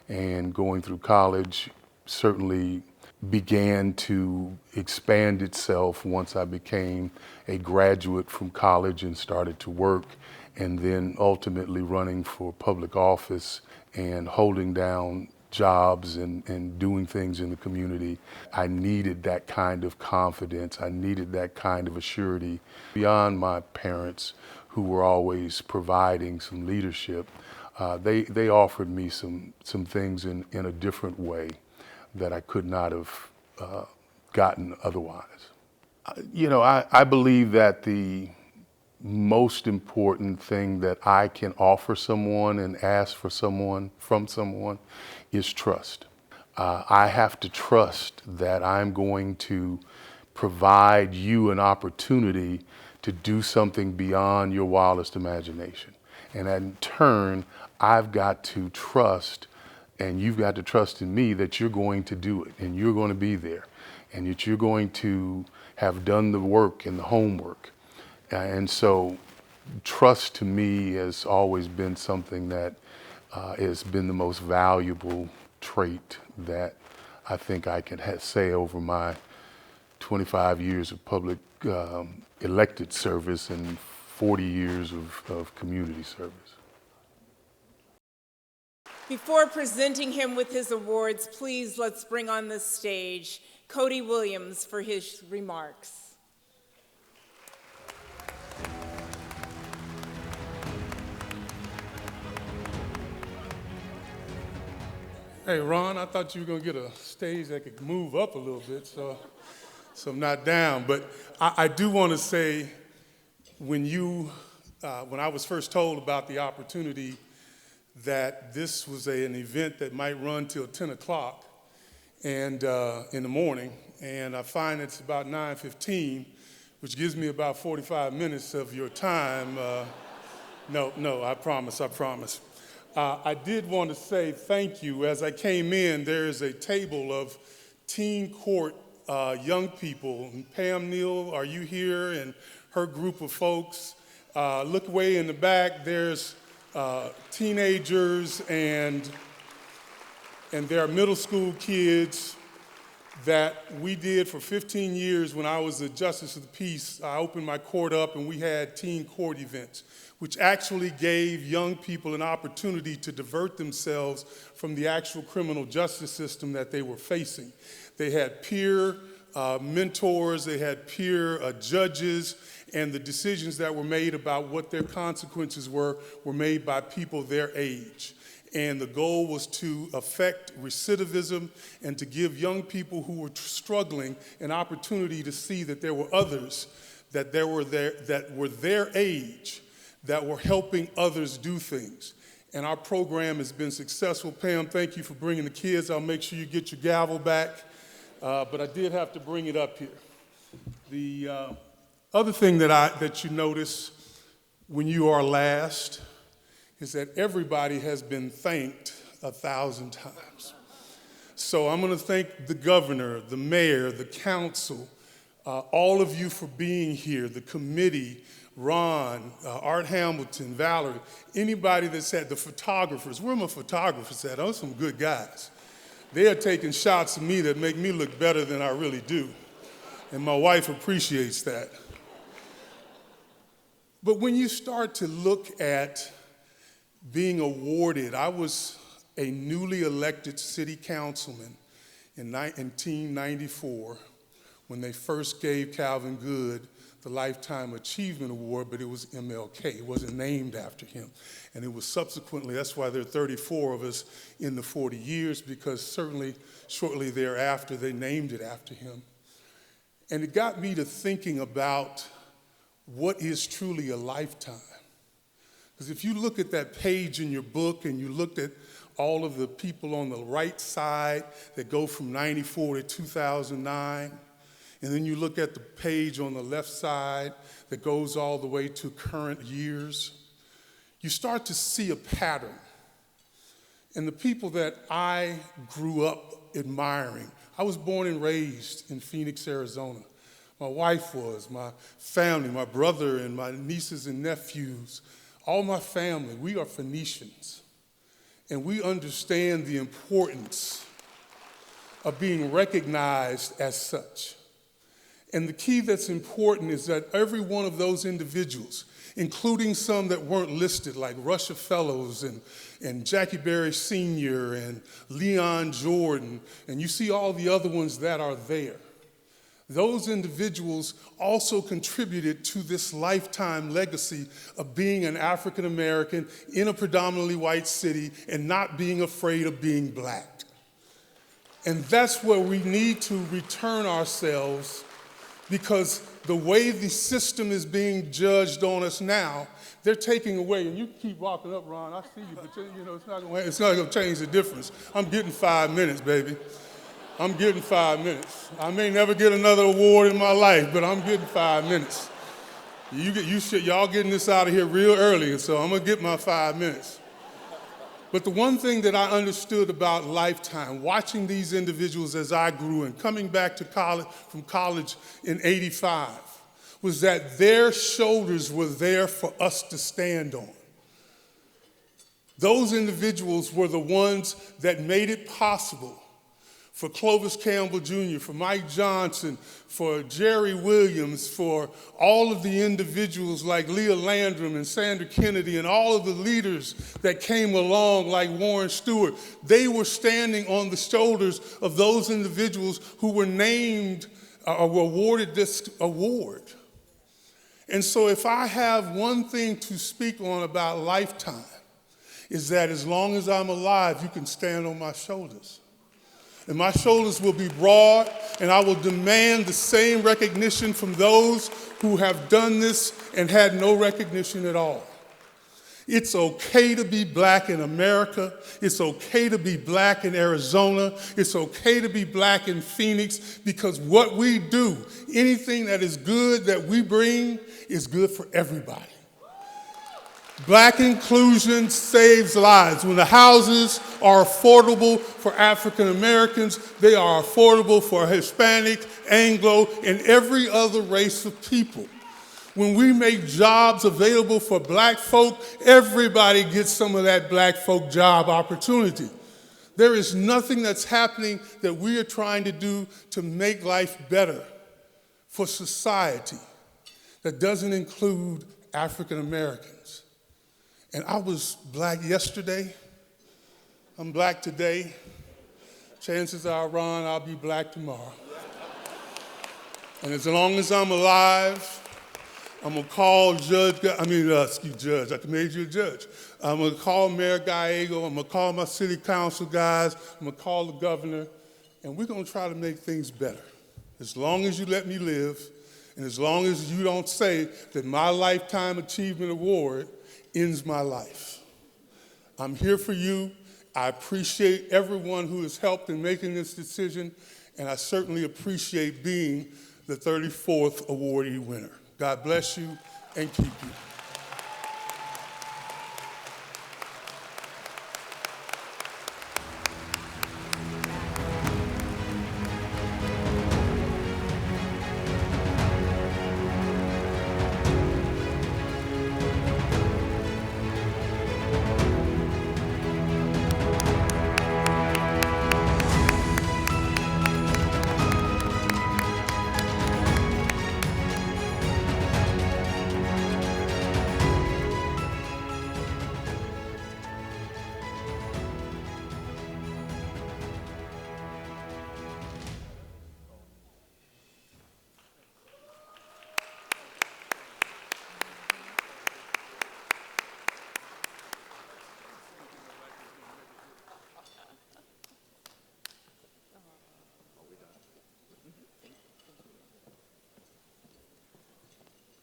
and going through college certainly began to expand itself once I became a graduate from college and started to work, and then ultimately running for public office and holding down jobs and doing things in the community. I needed that kind of confidence. I needed that kind of assurity. Beyond my parents, who were always providing some leadership, they offered me some things in a different way that I could not have gotten otherwise. I believe that the most important thing that I can offer someone and ask for someone from someone is trust. I have to trust that I'm going to provide you an opportunity to do something beyond your wildest imagination. And in turn, I've got to trust, and you've got to trust in me that you're going to do it, and you're going to be there, and that you're going to have done the work and the homework. And so trust to me has always been something that has been the most valuable trait that I think I can say over my 25 years of public elected service and 40 years of community service. Before presenting him with his awards, please let's bring on the stage Cody Williams for his remarks. Hey, Ron, I thought you were going to get a stage that could move up a little bit, so I'm not down. But I do want to say, when I was first told about the opportunity that this was an event that might run till 10 o'clock and in the morning, and I find it's about 9:15, which gives me about 45 minutes of your time. No, I promise. I did want to say thank you. As I came in, there is a table of teen court young people. Pam Neal, are you here? And her group of folks. Look way in the back, there's teenagers and there are middle school kids that we did for 15 years when I was the Justice of the Peace. I opened my court up and we had teen court events, which actually gave young people an opportunity to divert themselves from the actual criminal justice system that they were facing. They had peer mentors, they had peer judges, and the decisions that were made about what their consequences were made by people their age. And the goal was to affect recidivism and to give young people who were struggling an opportunity to see that there were others that were their age that were helping others do things. And our program has been successful. Pam, thank you for bringing the kids. I'll make sure you get your gavel back. But I did have to bring it up here. The other thing that you notice when you are last is that everybody has been thanked 1,000 times. So I'm going to thank the governor, the mayor, the council, all of you for being here, the committee, Ron, Art Hamilton, Valerie, anybody that's had the photographers. Where are my photographers at? Those are some good guys. They are taking shots of me that make me look better than I really do. And my wife appreciates that. But when you start to look at being awarded, I was a newly elected city councilman in 1994 when they first gave Calvin Good the Lifetime Achievement Award, but it was MLK. It wasn't named after him. And it was subsequently, that's why there are 34 of us in the 40 years, because certainly shortly thereafter they named it after him. And it got me to thinking about what is truly a lifetime. Because if you look at that page in your book and you looked at all of the people on the right side that go from 94 to 2009, and then you look at the page on the left side that goes all the way to current years, you start to see a pattern. And the people that I grew up admiring, I was born and raised in Phoenix, Arizona. My wife was, my family, my brother and my nieces and nephews, all my family, we are Phoenicians. And we understand the importance of being recognized as such. And the key that's important is that every one of those individuals, including some that weren't listed, like Russia Fellows and Jackie Berry Sr. and Leon Jordan, and you see all the other ones that are there. Those individuals also contributed to this lifetime legacy of being an African American in a predominantly white city and not being afraid of being black. And that's where we need to return ourselves, because the way the system is being judged on us now, they're taking away, and you keep walking up, Ron, I see you, but you know, it's not going to change the difference. I'm getting 5 minutes, baby. I'm getting 5 minutes. I may never get another award in my life, but I'm getting 5 minutes. Y'all getting this out of here real early, so I'm going to get my 5 minutes. But the one thing that I understood about Lifetime, watching these individuals as I grew and coming back to college, from college in '85, was that their shoulders were there for us to stand on. Those individuals were the ones that made it possible for Clovis Campbell Jr., for Mike Johnson, for Jerry Williams, for all of the individuals like Leah Landrum and Sandra Kennedy and all of the leaders that came along like Warren Stewart. They were standing on the shoulders of those individuals who were named or were awarded this award. And so if I have one thing to speak on about Lifetime, is that as long as I'm alive, you can stand on my shoulders. And my shoulders will be broad, and I will demand the same recognition from those who have done this and had no recognition at all. It's okay to be black in America. It's okay to be black in Arizona. It's okay to be black in Phoenix, because what we do, anything that is good that we bring, is good for everybody. Black inclusion saves lives. When the houses are affordable for African Americans, they are affordable for Hispanic, Anglo, and every other race of people. When we make jobs available for black folk, everybody gets some of that black folk job opportunity. There is nothing that's happening that we are trying to do to make life better for society that doesn't include African Americans. And I was black yesterday. I'm black today. Chances are, Ron, I'll be black tomorrow. And as long as I'm alive, I'm gonna call Judge, I made you a judge. I'm gonna call Mayor Gallego, I'm gonna call my city council guys, I'm gonna call the governor, and we're gonna try to make things better. As long as you let me live, and as long as you don't say that my Lifetime Achievement Award ends my life. I'm here for you. I appreciate everyone who has helped in making this decision, and I certainly appreciate being the 34th awardee winner. God bless you and keep you.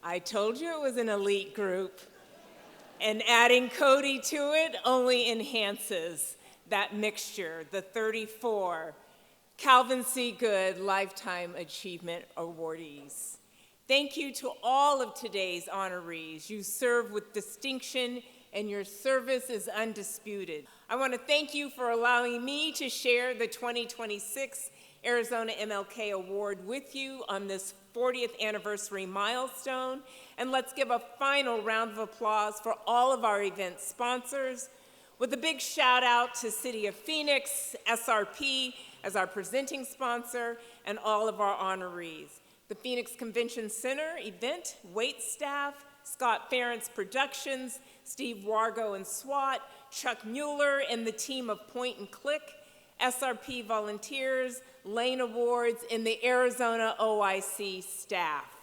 I told you it was an elite group, and adding Cody to it only enhances that mixture, the 34 Calvin C. Good Lifetime Achievement Awardees. Thank you to all of today's honorees. You serve with distinction, and your service is undisputed. I want to thank you for allowing me to share the 2026 Arizona MLK Award with you on this 40th anniversary milestone. And let's give a final round of applause for all of our event sponsors, with a big shout out to City of Phoenix, SRP as our presenting sponsor, and all of our honorees. The Phoenix Convention Center event wait staff, Scott Ferentz Productions, Steve Wargo and SWAT, Chuck Mueller and the team of Point and Click, SRP volunteers, Lane Awards, and the Arizona OIC staff.